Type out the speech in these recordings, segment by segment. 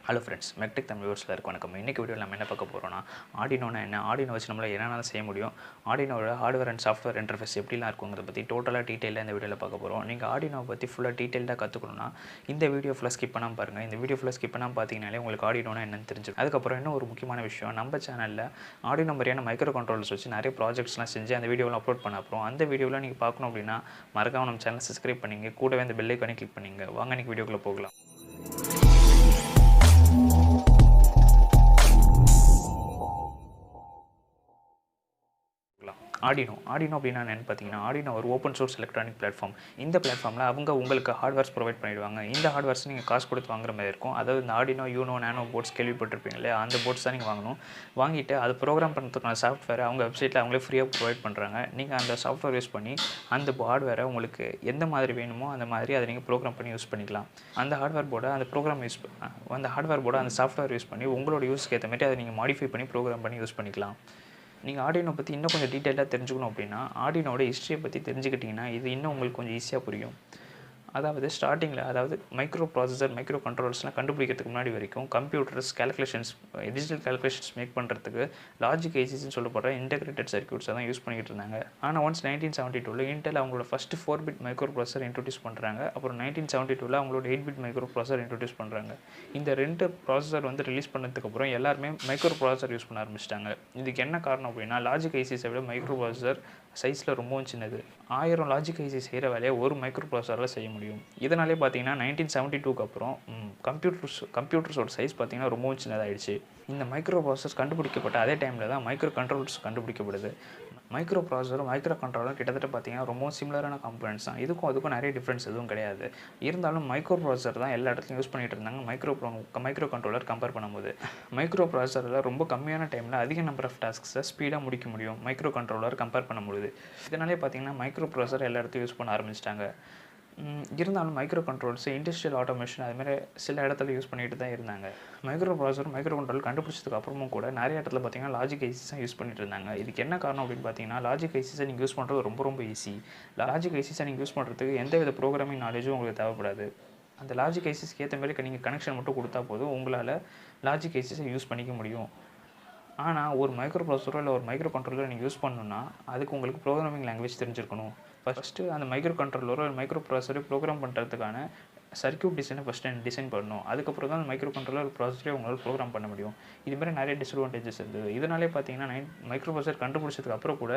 Hello friends, மெக்டெக் Tamil வியூவர்ஸில் இருக்கும் வணக்கம். இன்றைக்கி வீடியோவில் நம்ம என்ன பார்க்க போகிறோம்னா, ஆர்டினோனா என்ன, ஆர்டினோ வச்சு நம்மளால் என்னென்ன செய்ய முடியும், ஆர்டினோட ஹார்ட்வேர் அண்ட் சாஃப்ட்வேர் இன்டர்ஃபேஸ் எப்படிலாம் இருக்குங்கிறத பற்றி டோட்டலாக டீட்டெயிலாக இந்த வீடியோவில் பார்க்க போகிறோம். நீங்கள் ஆர்டினோ பற்றி ஃபுல்லாக டீட்டெயிலாக கற்றுக்கணும்னா இந்த வீடியோ ஃபுல்லாக ஸ்கிப் பண்ணாமல் பாருங்கள். இந்த வீடியோ ஃபுல்லாக ஸ்கிப் பண்ணாமல் பார்த்தீங்கனாலே உங்களுக்கு ஆர்டினோனா என்னன்னு தெரிஞ்சிடும். அதுக்கப்புறம் இன்னும் ஒரு முக்கியமான விஷயம், நம்ம சேனலில் ஆர்டினோ மாதிரியான மைக்ரோ கண்ட்ரோலர்ஸ் வச்சு நிறைய ப்ராஜெக்ட்ஸ்லாம் செஞ்சு அந்த வீடியோவில் அப்லோட் பண்ண அப்புறம் அந்த வீடியோவில் நீங்கள் பார்க்கணும் அப்படின்னா மறக்காம நம்ம சேனல் சப்ஸ்கிரைப் பண்ணிங்க, கூடவே இந்த பெல் ஐகானை கிளிக் பண்ணிங்க. வாங்க இன்றைக்கி வீடியோக்குள்ளே போகலாம். ஆர்டினோ அப்படின்னா என்னென்னு பார்த்தீங்கன்னா, ஆர்டினோ ஒரு ஓப்பன் சோர்ஸ் எலக்ட்ரானிக் பிளாட்ஃபார்ம். இந்த பிளாட்ஃபார்மில் அவங்க உங்களுக்கு ஹார்ட்வேர்ஸ் ப்ரொவைட் பண்ணிவிடுவாங்க. இந்த ஹார்ட்வேர்ஸ் நீங்கள் காசு கொடுத்து வாங்குற மாதிரி இருக்கும். அதாவது இந்த ஆர்டினோ, யூனோ, நானோ போர்ட்ஸ் கேள்விப்பட்டிருப்பீங்க இல்லையா, அந்த போர்ட்ஸ் தான் நீங்கள் வாங்கணும். வாங்கிட்டு அது ப்ரோக்ராம் பண்ணுறதுக்கான சாஃப்ட்வேரை அவங்க வெப்சைட்டில் அவங்களே ஃப்ரீயாக ப்ரொவைட் பண்ணுறாங்க. நீங்கள் அந்த சாஃப்ட்வேர் யூஸ் பண்ணி அந்த ஹார்ட்வேரை உங்களுக்கு எந்த மாதிரி வேணுமோ அந்த மாதிரி அதை நீங்கள் ப்ரோக்ராம் பண்ணி யூஸ் பண்ணிக்கலாம். அந்த ஹார்ட்வேர் போர்டை அந்த சாஃப்ட்வேர் யூஸ் பண்ணி உங்களோட யூஸ்க்கு ஏற்ற மாதிரி அதை நீங்கள் மாடிஃபை பண்ணி ப்ரோக்ராம் பண்ணி யூஸ் பண்ணிக்கலாம். நீங்கள் ஆர்டினோ பற்றி இன்னும் கொஞ்சம் டீட்டெயிலாக தெரிஞ்சுக்கணும் அப்படின்னா, ஆர்டினோட ஹிஸ்ட்ரியை பற்றி தெரிஞ்சுக்கிட்டிங்கன்னா இது இன்னும் உங்களுக்கு கொஞ்சம் ஈஸியாக புரியும். அதாவது மைக்ரோ ப்ராசஸர், மைக்ரோ கண்ட்ரோலர்ஸ்லாம் கண்டுபிடிக்கிறதுக்கு முன்னாடி வரைக்கும் கம்ப்யூட்டர்ஸ் டிஜிட்டல் கேல்குலேஷன்ஸ் மேக் பண்ணுறதுக்கு லாஜிக் ஐசிஸ்ன்னு சொல்லப்படுற இன்டெகிரேட்டட் சர்க்யூட்ஸை தான் யூஸ் பண்ணிக்கிட்டு இருந்தாங்க. ஆனால் ஒன்ஸ் 1972 இன்டெல் அவங்களோட ஃபஸ்ட்டு 4-பிட் மைக்ரோ ப்ராசஸர் இன்ட்ரடியூஸ் பண்ணுறாங்க. அப்புறம் 1972 அவங்களோட 8-பிட் மைக்ரோ ப்ராசஸர் இன்ட்ரடியூஸ் பண்ணுறாங்க. இந்த 2 ப்ராசஸர் ரிலீஸ் பண்ணதுக்கப்புறம் எல்லாருமே மைக்ரோ ப்ராசஸர் யூஸ் பண்ண ஆரம்பிச்சிட்டாங்க. இதுக்கு என்ன காரணம் அப்படின்னா, லாஜிக் ஐசிஸை விட மைக்ரோ ப்ராசஸர் சைஸில் ரொம்பவும் சின்னது. 1000 லாஜிக் ஐசி செய்கிற வேலையை ஒரு மைக்ரோ ப்ராசஸரில் செய்ய முடியும். இதனாலே பார்த்தீங்கன்னா 1972க்கு அப்புறம் கம்ப்யூட்டர்ஸோட சைஸ் பார்த்தீங்கன்னா ரொம்பவும் சின்னதாகிடுச்சு. இந்த மைக்ரோ ப்ராசஸர்ஸ் கண்டுபிடிக்கப்பட்ட அதே டைமில் தான் மைக்ரோ கண்ட்ரோலர்ஸ் கண்டுபிடிக்கப்படுது. மைக்ரோ ப்ராசஸரும் மைக்ரோ கண்ட்ரோலரும் கிட்டத்தட்ட பார்த்தீங்கன்னா ரொம்பவும் சிமிலரான காம்பனன்ட்ஸ் தான். அதுக்கும் நிறைய டிஃப்ரென்ஸ் எதுவும் கிடையாது. இருந்தாலும் மைக்ரோ ப்ராசஸர் தான் எல்லா இடத்துலையும் யூஸ் பண்ணிகிட்டு இருந்தாங்க மைக்ரோ கண்ட்ரோலர் கம்பேர் பண்ணும்போது. மைக்ரோ ப்ராசஸரில் ரொம்ப கம்மியான டைமில் அதிக நம்பர் ஆஃப் டாஸ்க்ஸை ஸ்பீடாக முடிக்க முடியும் மைக்ரோ கண்ட்ரோலர் கம்பேர் பண்ண முடியுது. இதனாலே பார்த்தீங்கன்னா மைக்ரோ ப்ராசஸர் எல்லா இடத்தையும் யூஸ் பண்ண ஆரம்பிச்சிட்டாங்க. இருந்தாலும் மைக்ரோ கண்ட்ரோல்ஸ் இண்டஸ்ட்ரியல் ஆட்டோமேஷன் அதுமாதிரி சில இடத்துல யூஸ் பண்ணிட்டு தான் இருந்தாங்க. மைக்ரோ ப்ராசஸர் மைக்ரோ கண்ட்ரோல் கண்டுபிடிச்சதுக்கு அப்புறமும் கூட நிறைய இடத்துல பார்த்தீங்கன்னா லாஜிக் ஐசிஸ் தான் யூஸ் பண்ணிட்டு இருந்தாங்க. இதுக்கு என்ன காரணம் அப்படின்னு பார்த்தீங்கன்னா, லாஜிக் ஐசிஸை நீங்கள் யூஸ் பண்ணுறது ரொம்ப ஈஸி. லாஜிக் ஐசிஸை நீங்கள் யூஸ் பண்ணுறதுக்கு எந்தவித ப்ரோக்ராமிங் நாலேஜும் உங்களுக்கு தேவைப்படாது. அந்த லாஜிக் ஐசிஸ்க்கு ஏற்ற மாதிரி நீங்கள் கனெக்ஷன் மட்டும் கொடுத்தா போதும், உங்களால் லாஜிக் ஐசிஸை யூஸ் பண்ணிக்க முடியும். ஆனால் ஒரு மைக்ரோ ப்ராசஸரோ இல்லை ஒரு மைக்ரோ கண்ட்ரோலரை நீங்கள் யூஸ் பண்ணணுன்னா அதுக்கு உங்களுக்கு ப்ரோக்ராமிங் லாங்குவேஜ் தெரிஞ்சிருக்கணும். ஃபஸ்ட்டு அந்த மைக்ரோ கண்ட்ரோலரோ ஒரு மைக்ரோ ப்ராசஸரை ப்ரோக்ராம் பண்ணுறதுக்கான சர்க்யூட் டிசைனை ஃபஸ்ட்டு டிசைன் பண்ணணும். அதுக்கப்புறம் தான் அந்த மைக்ரோ கண்ட்ரோலர் ப்ராசஸரே உங்களால் ப்ரோக்ராம் பண்ண முடியும். இதுமாதிரி நிறைய டிஸ்அட்வான்டேஜஸ் இருந்தது. இதனாலே பார்த்தீங்கன்னா மைக்ரோ ப்ராசஸர் கண்டுபிடிச்சதுக்கு அப்புறம் கூட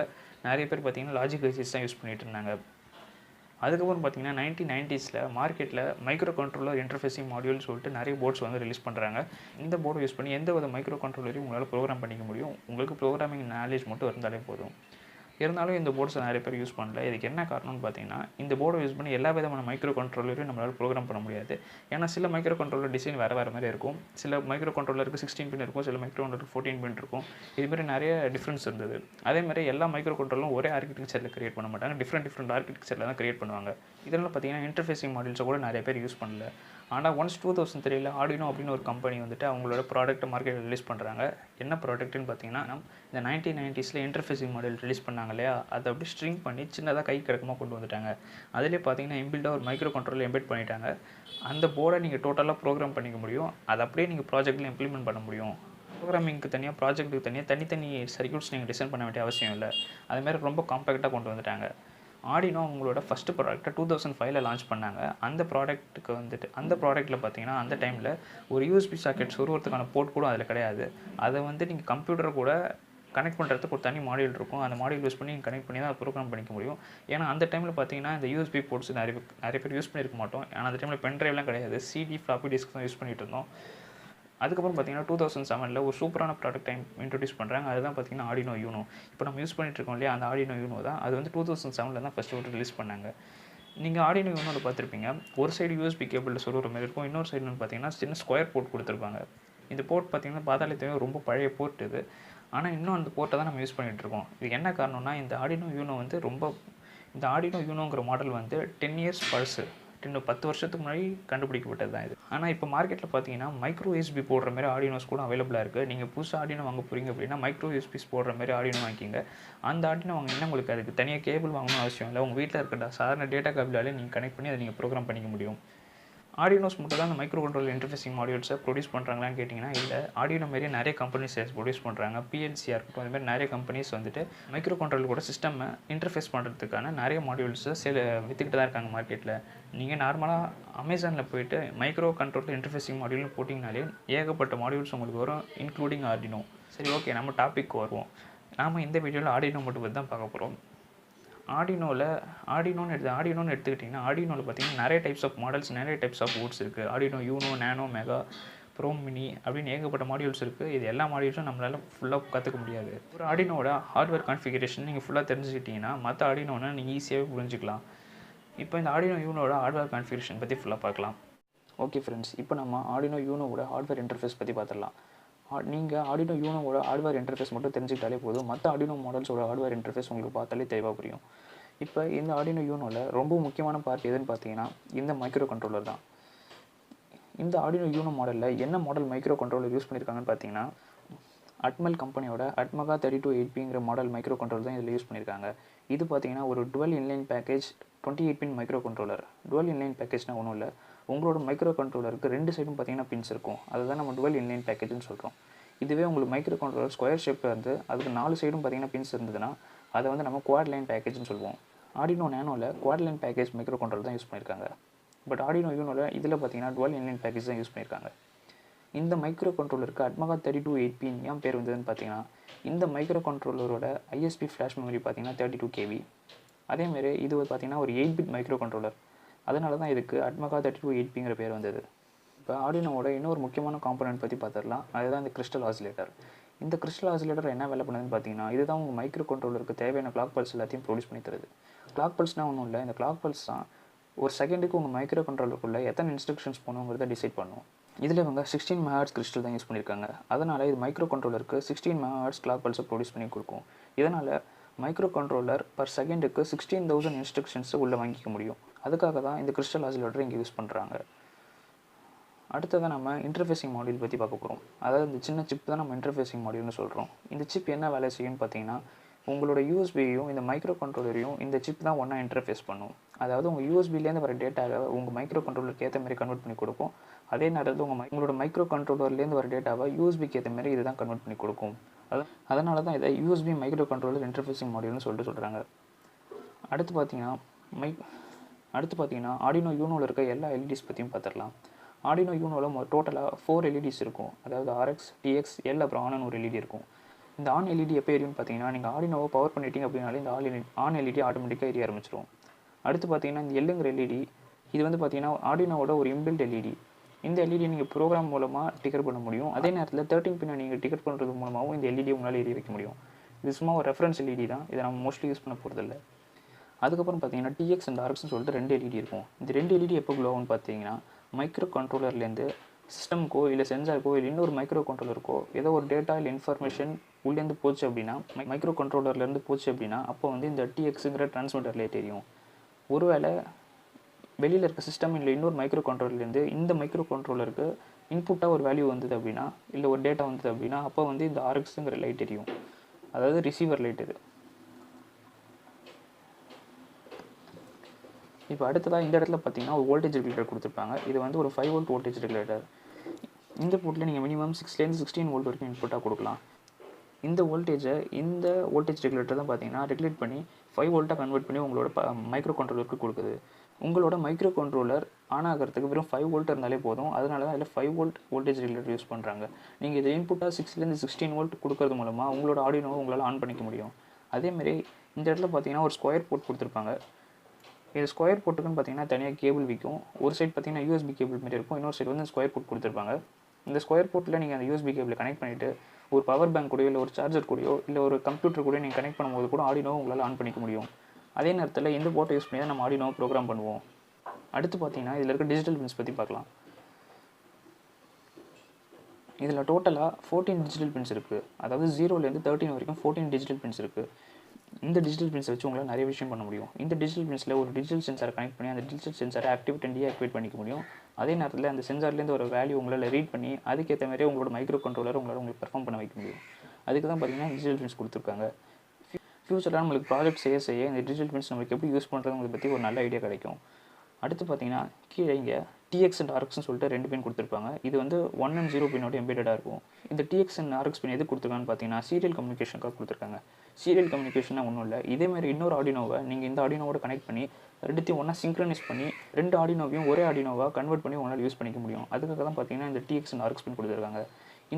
நிறைய பேர் பார்த்தீங்கன்னா லாஜிக் ஐசிஸ் தான் யூஸ் பண்ணிகிட்டு இருந்தாங்க. அதுக்கப்புறம் பார்த்தீங்கன்னா 1990s மார்க்கெட்டில் மைக்ரோ கண்ட்ரோலர் இன்டர்ஃபேஸிங் மாடியூல்னு சொல்லிட்டு நிறைய போர்ட்ஸ் ரிலீஸ் பண்ணுறாங்க. இந்த போர்டை யூஸ் பண்ணி எந்த வித மைக்ரோ கண்ட்ரோலரையும் உங்களால் ப்ரோக்ராம் பண்ணிக்க முடியும். உங்களுக்கு ப்ரோக்ராமிங் நாலேஜ் மட்டும் இருந்தாலே போதும். இருந்தாலும் இந்த போர்ட்ஸை நிறைய பேர் யூஸ் பண்ணல. இதுக்கு என்ன காரணம்னு பார்த்தீங்கன்னா, இந்த போர்டை யூஸ் பண்ணி எல்லா விதமான மைக்ரோ கண்ட்ரோலரையும் நம்மளால் ப்ரோக்ராம் பண்ண முடியாது. ஏன்னா சில மைக்ரோ கண்ட்ரோலர் டிசைன் வேறு மாதிரி இருக்கும். சில மைக்ரோ கண்ட்ரோலருக்கு 16 பின் இருக்கும், சில மைக்ரோ கண்ட்ரோலருக்கு 14 பின் இருக்கும். இதுமாதிரி நிறைய டிஃப்ரென்ஸ் இருந்தது. அதேமாதிரி எல்லா மைக்ரோ கண்ட்ரோலும் ஒரே ஆர்கிடெக்சரில் கிரியேட் பண்ண மாட்டாங்க, டிஃப்ரெண்ட் ஆர்கிடெக்சரில் தான் கிரியேட் பண்ணுவாங்க. இதனால் பார்த்தீங்கன்னா இன்டர்ஃபேஸிங் மாடியூல்ஸை கூட நிறைய பேர் யூஸ் பண்ணல. ஆனால் ஒன்ஸ் 2003 ஆர்டினோ அப்படின்னு ஒரு கம்பெனி அவங்களோட ப்ராடக்ட்டை மார்க்கெட்டில் ரிலீஸ் பண்ணுறாங்க. என்ன ப்ராடக்ட்னு பார்த்தீங்கன்னா, இந்த 1990s இன்டர்ஃபேஸிங் மாடியூல் ரிலீஸ் பண்ணாங்க இல்லையா, அதை அப்படி ஸ்ட்ரிங் பண்ணி சின்னதாக கை கிடக்கமாக கொண்டு வந்துட்டாங்க. அதிலே பார்த்தீங்கன்னா இன்பில்டாக ஒரு மைக்ரோ கண்ட்ரோலர் எம்பெட் பண்ணிட்டாங்க. அந்த போர்டை நீங்கள் டோட்டலாக ப்ரோக்ராம் பண்ணிக்க முடியும். அதை அப்படியே நீங்கள் ப்ராஜெக்ட்டில் இம்ப்ளிமெண்ட் பண்ண முடியும். ப்ரோக்ராமிங்க்கு தனியாக, ப்ராஜெக்ட்டுக்கு தனியாக தனித்தனி சர்க்யூட்ஸ் நீங்கள் டிசைன் பண்ண வேண்டிய அவசியம் இல்லை. அதுமாதிரி ரொம்ப காம்பேக்டாக கொண்டு வந்துட்டாங்க. ஆர்டினோ அவங்களோட ஃபஸ்ட்டு ப்ராடக்ட்டை 2005 லான்ச் பண்ணாங்க. அந்த ப்ராடக்ட்டில் பார்த்தீங்கன்னா அந்த டைமில் ஒரு யூஎஸ்பி சாக்கெட் சொருகிறதுக்கான போர்ட் கூட அதில் கிடையாது. அதை நீங்கள் கம்ப்யூட்டரை கூட கனெக்ட் பண்ணுறதுக்கு ஒரு தனி மாடியூல் இருக்கும். அந்த மாடியூல் யூஸ் பண்ணி கனெக்ட் பண்ணி தான் ப்ரோக்ராம் பண்ணிக்க முடியும். ஏன்னா அந்த டைமில் பார்த்தீங்கன்னா இந்த யூஎஸ்பி போர்ட்ஸ் நிறைய பேர் யூஸ் பண்ணியிருக்க மாட்டோம். ஏன்னா அந்த டைமில் பென் ட்ரைவ்லாம் கிடையாது, சிடி ஃப்ளாப்பி டிஸ்க் தான் யூஸ் பண்ணிகிட்டு இருந்தோம். அதுக்கப்புறம் பார்த்தீங்கன்னா 2007 ஒரு சூப்பரான ப்ராடக்ட் இன்ட்ரடியூஸ் பண்ணுறாங்க. அதுதான் பார்த்தீங்கன்னா ஆர்டினோ யூனோ. இப்போ நம்ம யூஸ் பண்ணிட்டு இருக்கோம் இல்லையா, அந்த ஆர்டினோ யூனோ தான். அது 2007 தான் ஃபஸ்ட்டு ரிலீஸ் பண்ணாங்க. நீங்கள் ஆர்டினோ யூனோவில் பார்த்துருப்பீங்க, ஒரு சைடு யூஎஸ்பி கேபிளில் சொருகிற மாதிரி இருக்கும், இன்னொரு சைடு பார்த்தீங்கன்னா சின்ன ஸ்கொயர் போர்ட் கொடுத்துருப்பாங்க. இந்த போர்ட் பார்த்தீங்கன்னா பார்த்தாலே ரொம்ப பழைய போர்ட் இது. ஆனால் இன்னும் அந்த போர்ட்டை தான் நம்ம யூஸ் பண்ணிகிட்டு இருக்கோம். இது என்ன காரணம்னா, இந்த ஆர்டினோ யூனோங்கிற மாடல் 10 இயர்ஸ் பழசு. 10 வருஷத்துக்கு முன்னாடி கண்டுபிடிக்கப்பட்டது தான் இது. ஆனால் இப்போ மார்க்கெட்டில் பார்த்தீங்கன்னா மைக்ரோ யூஎஸ்பி போடுற மாதிரி ஆர்டினோஸ் கூட அவைலபிளாக இருக்குது. நீங்கள் புதுசாக ஆர்டினோ வாங்க போகிறீங்க அப்படின்னா மைக்ரோ யூஎஸ்பிஸ் போடுற மாதிரி ஆர்டினோ வாங்கிக்கிங்க. அந்த ஆர்டினோ வாங்கினா உங்களுக்கு அதுக்கு தனியாக கேபிள் வாங்கணும்னு அவசியம் இல்லை. உங்கள் வீட்டில் இருக்கிற சாதாரண டேட்டா கேபிளாலே நீங்கள் கனெக்ட் பண்ணி அதை நீங்கள் ப்ரோக்ராம் பண்ணிக்க முடியும். ஆடினோஸ் மட்டும் தான் அந்த மைக்ரோ கண்ட்ரோலர் இன்டர்ஃபேசிங் மாடியூல்ஸை ப்ரொடியூஸ் பண்ணுறாங்களான்னு கேட்டிங்கன்னா இல்லை. ஆடினோ மாரியே நிறைய கம்பெனிஸ் ப்ரொடியூஸ் பண்ணுறாங்க. பிஎல்சியாக இருக்கட்டும், அதுமாதிரி நிறைய கம்பெனிஸ் வந்துட்டு மைக்ரோ கண்ட்ரோலர் கூட சிஸ்டம்மை இன்டர்ஃபேஸ் பண்ணுறதுக்கான நிறைய மாடியூல்ஸை விற்றுக்கிட்டு தான் இருக்காங்க மார்க்கெட்டில். நீங்கள் நார்மலாக அமேசானில் போய்ட்டு மைக்ரோ கண்ட்ரோலர் இன்டர்ஃபேசிங் மாடியூல்னு போட்டிங்கனாலே ஏகப்பட்ட மாடியூல்ஸ் உங்களுக்கு வரும், இன்க்ளூடிங் ஆர்டினோ. சரி, ஓகே, நம்ம டாபிக் வருவோம். நாம் இந்த வீடியோவில் ஆர்டினோ மட்டும் பற்றி தான் பார்க்க போகிறோம். ஆர்டினோன்னு எடுத்துக்கிட்டிங்கன்னா ஆர்டினோவில் பார்த்தீங்கன்னா நிறைய டைப்ஸ் ஆஃப் மாடல்ஸ், நிறைய டைப்ஸ் ஆஃப் போர்ட்ஸ் இருக்குது. ஆர்டினோ யூனோ, நானோ, மெகா, ப்ரோ, மினி அப்படின்னு ஏகப்பட்ட மாடியூல்ஸ் இருக்குது. இது எல்லா மாடியூல்ஸும் நம்மளால் ஃபுல்லாக கற்றுக்க முடியாது. ஒரு ஆர்டினோட ஹார்ட்வேர் கான்ஃபிகரேஷன் நீங்கள் ஃபுல்லாக தெரிஞ்சுக்கிட்டிங்கன்னா மற்ற ஆர்டினோனை நீங்கள் ஈஸியாகவே புரிஞ்சுக்கலாம். இப்போ இந்த ஆர்டினோ யூனோட ஹார்ட்வேர் கான்ஃபிகரேஷன் பற்றி ஃபுல்லாக பார்க்கலாம். ஓகே ஃப்ரெண்ட்ஸ், இப்போ நம்ம ஆர்டினோ யூனோவோட ஹார்ட்வேர் இன்டர்ஃபேஸ் பற்றி பார்த்துடலாம். நீங்கள் ஆர்டினோ யூனோவோட ஹார்ட்வேர் இன்டர்ஃபேஸ் மட்டும் தெரிஞ்சுக்கிட்டாலே போதும். மற்ற ஆர்டினோ மாடல்ஸோட ஹார்ட்வேர் இன்டர்ஃபேஸ் உங்களுக்கு பார்த்தாலே தெளிவாக புரியும். இப்போ இந்த ஆர்டினோ யூனோவில் ரொம்ப முக்கியமான பார்ட் எதுன்னு பார்த்தீங்கன்னா இந்த மைக்ரோ கண்ட்ரோலர் தான். இந்த ஆர்டினோ யூனோ மாடலில் என்ன மாடல் மைக்ரோ கண்ட்ரோலர் யூஸ் பண்ணியிருக்காங்கன்னு பார்த்தீங்கன்னா அட்மல் கம்பெனியோட அட்மகா 3280ங்கிற மாடல் மைக்ரோ கண்ட்ரோலர் தான் இதில் யூஸ் பண்ணியிருக்காங்க. இது பார்த்தீங்கன்னா ஒரு டுவெல் இன்லைன் பேக்கேஜ் 28 பின் மைக்ரோ கண்ட்ரோலர். டுவெல் இன்லைன் பேக்கேஜ்னால் ஒன்றும் இல்லை, உங்களோட மைக்ரோ கண்ட்ரோலருக்கு 2 சைடும் பார்த்தீங்கன்னா பின்ஸ் இருக்கும். அதுதான் நம்ம டுவெல் இன்லைன் பேக்கேஜ்னு சொல்கிறோம். இதுவே உங்களுக்கு மைக்ரோ கண்ட்ரோலர் ஸ்கொயர் ஷேப்பில் இருந்து அதுக்கு 4 சைடும் பார்த்தீங்கன்னா பின்ஸ் இருந்ததுன்னா அதை வந்து நம்ம குவாட் லைன் பேக்கேஜ்னு சொல்லுவோம். ஆர்டினோ நானோவில் quad line package microcontroller தான் யூஸ் பண்ணியிருக்காங்க. பட் ஆர்டினோ யூனோவில் இதில் பார்த்தீங்கன்னா டுவெல் இன்லைன் பேக்கேஜ் தான் யூஸ் பண்ணியிருக்காங்க. இந்த மைக்ரோ கண்ட்ரோலருக்கு அட்மகா 3280 ஏன் பேர் வந்ததுன்னு பார்த்தீங்கன்னா இந்த மைக்ரோ கண்ட்ரோலரோட ஐஎஸ்பி ஃப்ளாஷ் மெமரி பார்த்தீங்கன்னா 32 KB. அதேமாரி இது பார்த்தீங்கன்னா ஒரு 8 பிட் மைக்ரோ கண்ட்ரோலர். அதனால தான் இதுக்கு அட்மகா 3280ங்கிற பேர் வந்தது. இப்போ ஆர்டினோவோட இன்னொரு முக்கியமான காம்பனன்ட் பற்றி பார்த்துடலாம். அதுதான் இந்த கிறிஸ்டல் ஆசிலேட்டர். இந்த கிறிஸ்டல் ஆசிலேட்டர் என்ன வேலை பண்ணுதுன்னு பார்த்தீங்கன்னா இதுதான் உங்கள் மைக்ரோ கண்ட்ரோலருக்கு தேவையான கிளாக் பல்ஸ் எல்லாத்தையும் ப்ரொடியூஸ் பண்ணி தருது. கிளாக் பல்ஸ்னால் ஒன்றும் இல்லை, இந்த கிளாக் பல்ஸ் தான் ஒரு செகண்டுக்கு உங்கள் மைக்ரோ கண்ட்ரோலருக்குள்ளே எத்தனை இன்ஸ்ட்ரக்ஷன்ஸ் போகணுங்கிறத டிசைட் பண்ணும். இதில் இவங்க 16 MHz கிறிஸ்டல் தான் யூஸ் பண்ணியிருக்காங்க. அதனால் இது மைக்ரோ கண்ட்ரோலருக்கு 16 MHz கிளாக் பல்ஸை ப்ரொடியூஸ் பண்ணி கொடுக்கும். இதனால் மைக்ரோ கண்ட்ரோலர் பர் செகண்டுக்கு 16,000 இன்ஸ்ட்ரக்ஷன்ஸை உள்ளே வாங்கிக்க முடியும். அதுக்காக தான் இந்த கிறிஸ்டல் ஆசிலேட்டர் இங்கே யூஸ் பண்ணுறாங்க. அடுத்ததாக நம்ம இன்டர்ஃபேசிங் மாடியூல் பற்றி பார்க்க போகிறோம். அதாவது இந்த சின்ன சிப் தான் நம்ம இன்டர்ஃபேசிங் மாடியூல்னு சொல்கிறோம். இந்த சிப் என்ன வேலை செய்யும்னு பார்த்தீங்கன்னா உங்களோட யூஎஸ்பியையும் இந்த மைக்ரோ கண்ட்ரோலரையும் இந்த சிப் தான் ஒன்றா இன்டர்ஃபேஸ் பண்ணும். அதாவது உங்கள் யூஎஸ்பிலேருந்து வர டேட்டாவை உங்கள் மைக்ரோ கண்ட்ரோலருக்கு ஏற்ற மாதிரி கன்வெர்ட் பண்ணி கொடுக்கும். அதே நேரத்தில் உங்களோட மைக்ரோ கண்ட்ரோலர்லேருந்து வர டேட்டாவை யூஎஸ்பிக்கு ஏற்ற மாதிரி இதுதான் கன்வெர்ட் பண்ணி கொடுக்கும். அதனால தான் இதை யூஎஸ்பி மைக்ரோ கண்ட்ரோலர் இன்டர்ஃபேசிங் மாடியூல்னு சொல்கிறாங்க. அடுத்து பார்த்தீங்கன்னா ஆர்டினோ யூனோவில் இருக்க எல்லா எல்இடிஸ் பற்றியும் பார்த்துடலாம். ஆர்டினோ யூனோவில் டோட்டலாக 4 எல்இடிஸ் இருக்கும். அதாவது RX, TX, L அப்புறம் ஆன் ஒரு எல்இடி இருக்கும். இந்த ஆன் எல்இடி எப்போ எரியும்னு பார்த்தீங்கன்னா நீங்கள் ஆர்டினோவை பவர் பண்ணிட்டீங்க அப்படின்னாலே இந்த ஆன் எல்இடி ஆட்டோமேட்டிக்காக எரிய ஆரம்பிச்சிடும். அடுத்து பார்த்தீங்கன்னா இந்த எல்லுங்கிற எல்இடி இது வந்து பார்த்தீங்கன்னா ஆர்டினோவோட ஒரு இன்பில்ட் எல்இடி. இந்த எல்இடி நீங்கள் ப்ரோக்ராம் மூலமாக டிக்கெட் பண்ண முடியும். அதே நேரத்தில் 13 பின்னை நீங்கள் டிக்கெட் பண்ணுறது மூலமாகவும் இந்த எல்இடி உங்களால் எரிய வைக்க முடியும். இது சும்மா ஒரு ரெஃபரன்ஸ் எல்இடி தான், இதை நம்ம மோஸ்ட்லி யூஸ் பண்ண போகிறதில்ல. அதுக்கப்புறம் பார்த்தீங்கன்னா TX அண்ட் RXன்னு சொல்லிட்டு 2 எல்இடி இருக்கும். இந்த 2 எல்இடி எப்போ க்ளோ ஆகும்னு பார்த்தீங்கன்னா மைக்ரோ கண்ட்ரோலர்லேருந்து சிஸ்டம்க்கோ இல்லை சென்சாருக்கோ இல்லை இன்னொரு மைக்ரோ கண்ட்ரோலருக்கோ ஏதோ ஒரு டேட்டா இல்லை இன்ஃபர்மேஷன் உள்ளேருந்து போச்சு அப்படின்னா மைக்ரோ கண்ட்ரோலர்லேருந்து போச்சு அப்படின்னா அப்போ வந்து இந்த TXங்கிற டிரான்ஸ்மிட்டர்லேயே தெரியும். ஒருவேளை வெளியில் இருக்க சிஸ்டம் இல்லை இன்னொரு மைக்ரோ கண்ட்ரோலர்லேருந்து இந்த மைக்ரோ கண்ட்ரோலருக்கு இன்புட்டாக ஒரு வேல்யூ வந்தது அப்படின்னா இல்லை ஒரு டேட்டா வந்தது அப்படின்னா அப்போ வந்து இந்த RXங்கிற லைட் எரியும். அதாவது ரிசீவர் லைட் இது. இப்போ அடுத்ததாக இந்த இடத்துல பார்த்தீங்கன்னா ஒரு வோல்டேஜ் ரெகுலேட்டர் கொடுத்துருப்பாங்க. இது வந்து ஒரு 5 வோல்ட் வோல்டேஜ் ரெகுலேட்டர். இந்த போர்ட்டில் நீங்கள் மினிமம் 6லேருந்து 16 வோல்ட் வரைக்கும் இன்புட்டாக கொடுக்கலாம். இந்த வோல்டேஜ் ரெகுலேட்டர் தான் பார்த்தீங்கன்னா ரெகுலேட் பண்ணி 5 வோல்ட்டாக கன்வெர்ட் பண்ணி உங்களோட மைக்ரோ கண்ட்ரோலருக்கு கொடுக்குது. உங்களோட மைக்ரோ கண்ட்ரோலர் ஆன் ஆகிறதுக்கு வெறும் 5 வோல்ட் இருந்தாலே போதும். அதனால தான் அதில் 5 வோல்ட் வோல்டேஜ் ரெகுலேட்டர் யூஸ் பண்ணுறாங்க. நீங்கள் இதை இன்புட்டாக 6லேருந்து 16 வோல்ட் கொடுக்கறது மூலமாக உங்களோட ஆடியோவை உங்களால் ஆன் பண்ணிக்க முடியும். அதேமாரி இந்த இடத்துல பார்த்தீங்கன்னா ஒரு ஸ்கொயர் போர்ட் கொடுத்துருப்பாங்க. இது ஸ்கொயர் போர்ட்டுக்குன்னு பார்த்தீங்கன்னா தனியாக கேபிள் விற்கும். ஒரு சைடு பார்த்தீங்கன்னா யூஎஸ்பி கேபிள் மாதிரி இருக்கும், இன்னொரு சைடு வந்து ஸ்கொயர் போர்ட் கொடுத்துருப்பாங்க. இந்த ஸ்கொயர் போர்ட்டில் நீங்கள் அந்த யூஎஸ்பி கேபிளை கனெக்ட் பண்ணிவிட்டு ஒரு பவர் பேங்க் கூடயோ இல்லை ஒரு சார்ஜர் கூடயோ இல்லை ஒரு கம்ப்யூட்டர் கூட நீங்கள் கனெக்ட் பண்ணும்போது கூட ஆடினோ உங்களால் ஆன் பண்ணிக்க முடியும். அதே நேரத்தில் இந்த போர்ட்டை யூஸ் பண்ணி தான் நம்ம ஆடினோ ப்ரோக்ராம் பண்ணுவோம். அடுத்து பார்த்தீங்கன்னா இதில் இருக்க டிஜிட்டல் பின்ஸ் பற்றி பார்க்கலாம். இதில் டோட்டலாக 14 டிஜிட்டல் பின்ஸ் இருக்குது. அதாவது 0லேருந்து 13 வரைக்கும் 14 டிஜிட்டல் பின்ஸ் இருக்குது. இந்த டிஜிட்டல் பின்ஸை வச்சு உங்களால் நிறைய விஷயம் பண்ண முடியும். இந்த டிஜிட்டல் பின்ஸில் ஒரு டிஜிட்டல் சென்சாரை கனெக்ட் பண்ணி அந்த டிஜிட்டல் சென்சாரை ஆக்டிவேட் அண்ட் டீஆக்டிவேட் பண்ணிக்க முடியும். அதே நேரத்தில் அந்த சென்சார்லேருந்து ஒரு வேல்யூ உங்களால் ரீட் பண்ணி அதுக்கேற்ற மாதிரியே உங்களோட மைக்ரோ கண்ட்ரோலர் உங்களுக்கு பெர்ஃபார்ம் பண்ண வைக்க முடியும். அதுக்கு தான் பார்த்தீங்கன்னா டிஜிட்டல் பின்ஸ் கொடுத்துருக்காங்க. ஃபியூச்சரில் நம்மளுக்கு ப்ராஜெக்ட் செய்ய இந்த டிஜிட்டல் பின்ஸ் நம்மளுக்கு எப்படி யூஸ் பண்ணுறதுங்கிறத பற்றி ஒரு நல்ல ஐடியா கிடைக்கும். அடுத்து பார்த்தீங்கன்னா கீழே இங்கே TX அண்ட் RXன்னு சொல்லிட்டு 2 பின் கொடுத்துருப்பாங்க. இது வந்து 1 and 0 பின்னோட எம்பெடடாக இருக்கும். இந்த TX அண்ட் RX பின் எதுக்கு கொடுத்துருக்காங்கன்னு பார்த்தீங்கன்னா சீரியல் கம்யூனிகேஷனுக்காக கொடுத்துருக்காங்க. சீரியல் கம்யூனிகேஷனாக ஒன்றும் இல்லை. இதேமாதிரி இன்னொரு ஆர்டினோவை நீங்கள் இந்த ஆர்டினோவோட கனெக்ட் பண்ணி ரெண்டுத்தையும் ஒன்றா சிங்க்ரனைஸ் பண்ணி 2 ஆர்டினோவையும் ஒரே ஆர்டினோவாக கன்வெர்ட் பண்ணி உங்களால் யூஸ் பண்ணிக்க முடியும். அதுக்காக தான் பார்த்தீங்கன்னா இந்த TX அண்ட் RX பின் கொடுத்துருக்காங்க.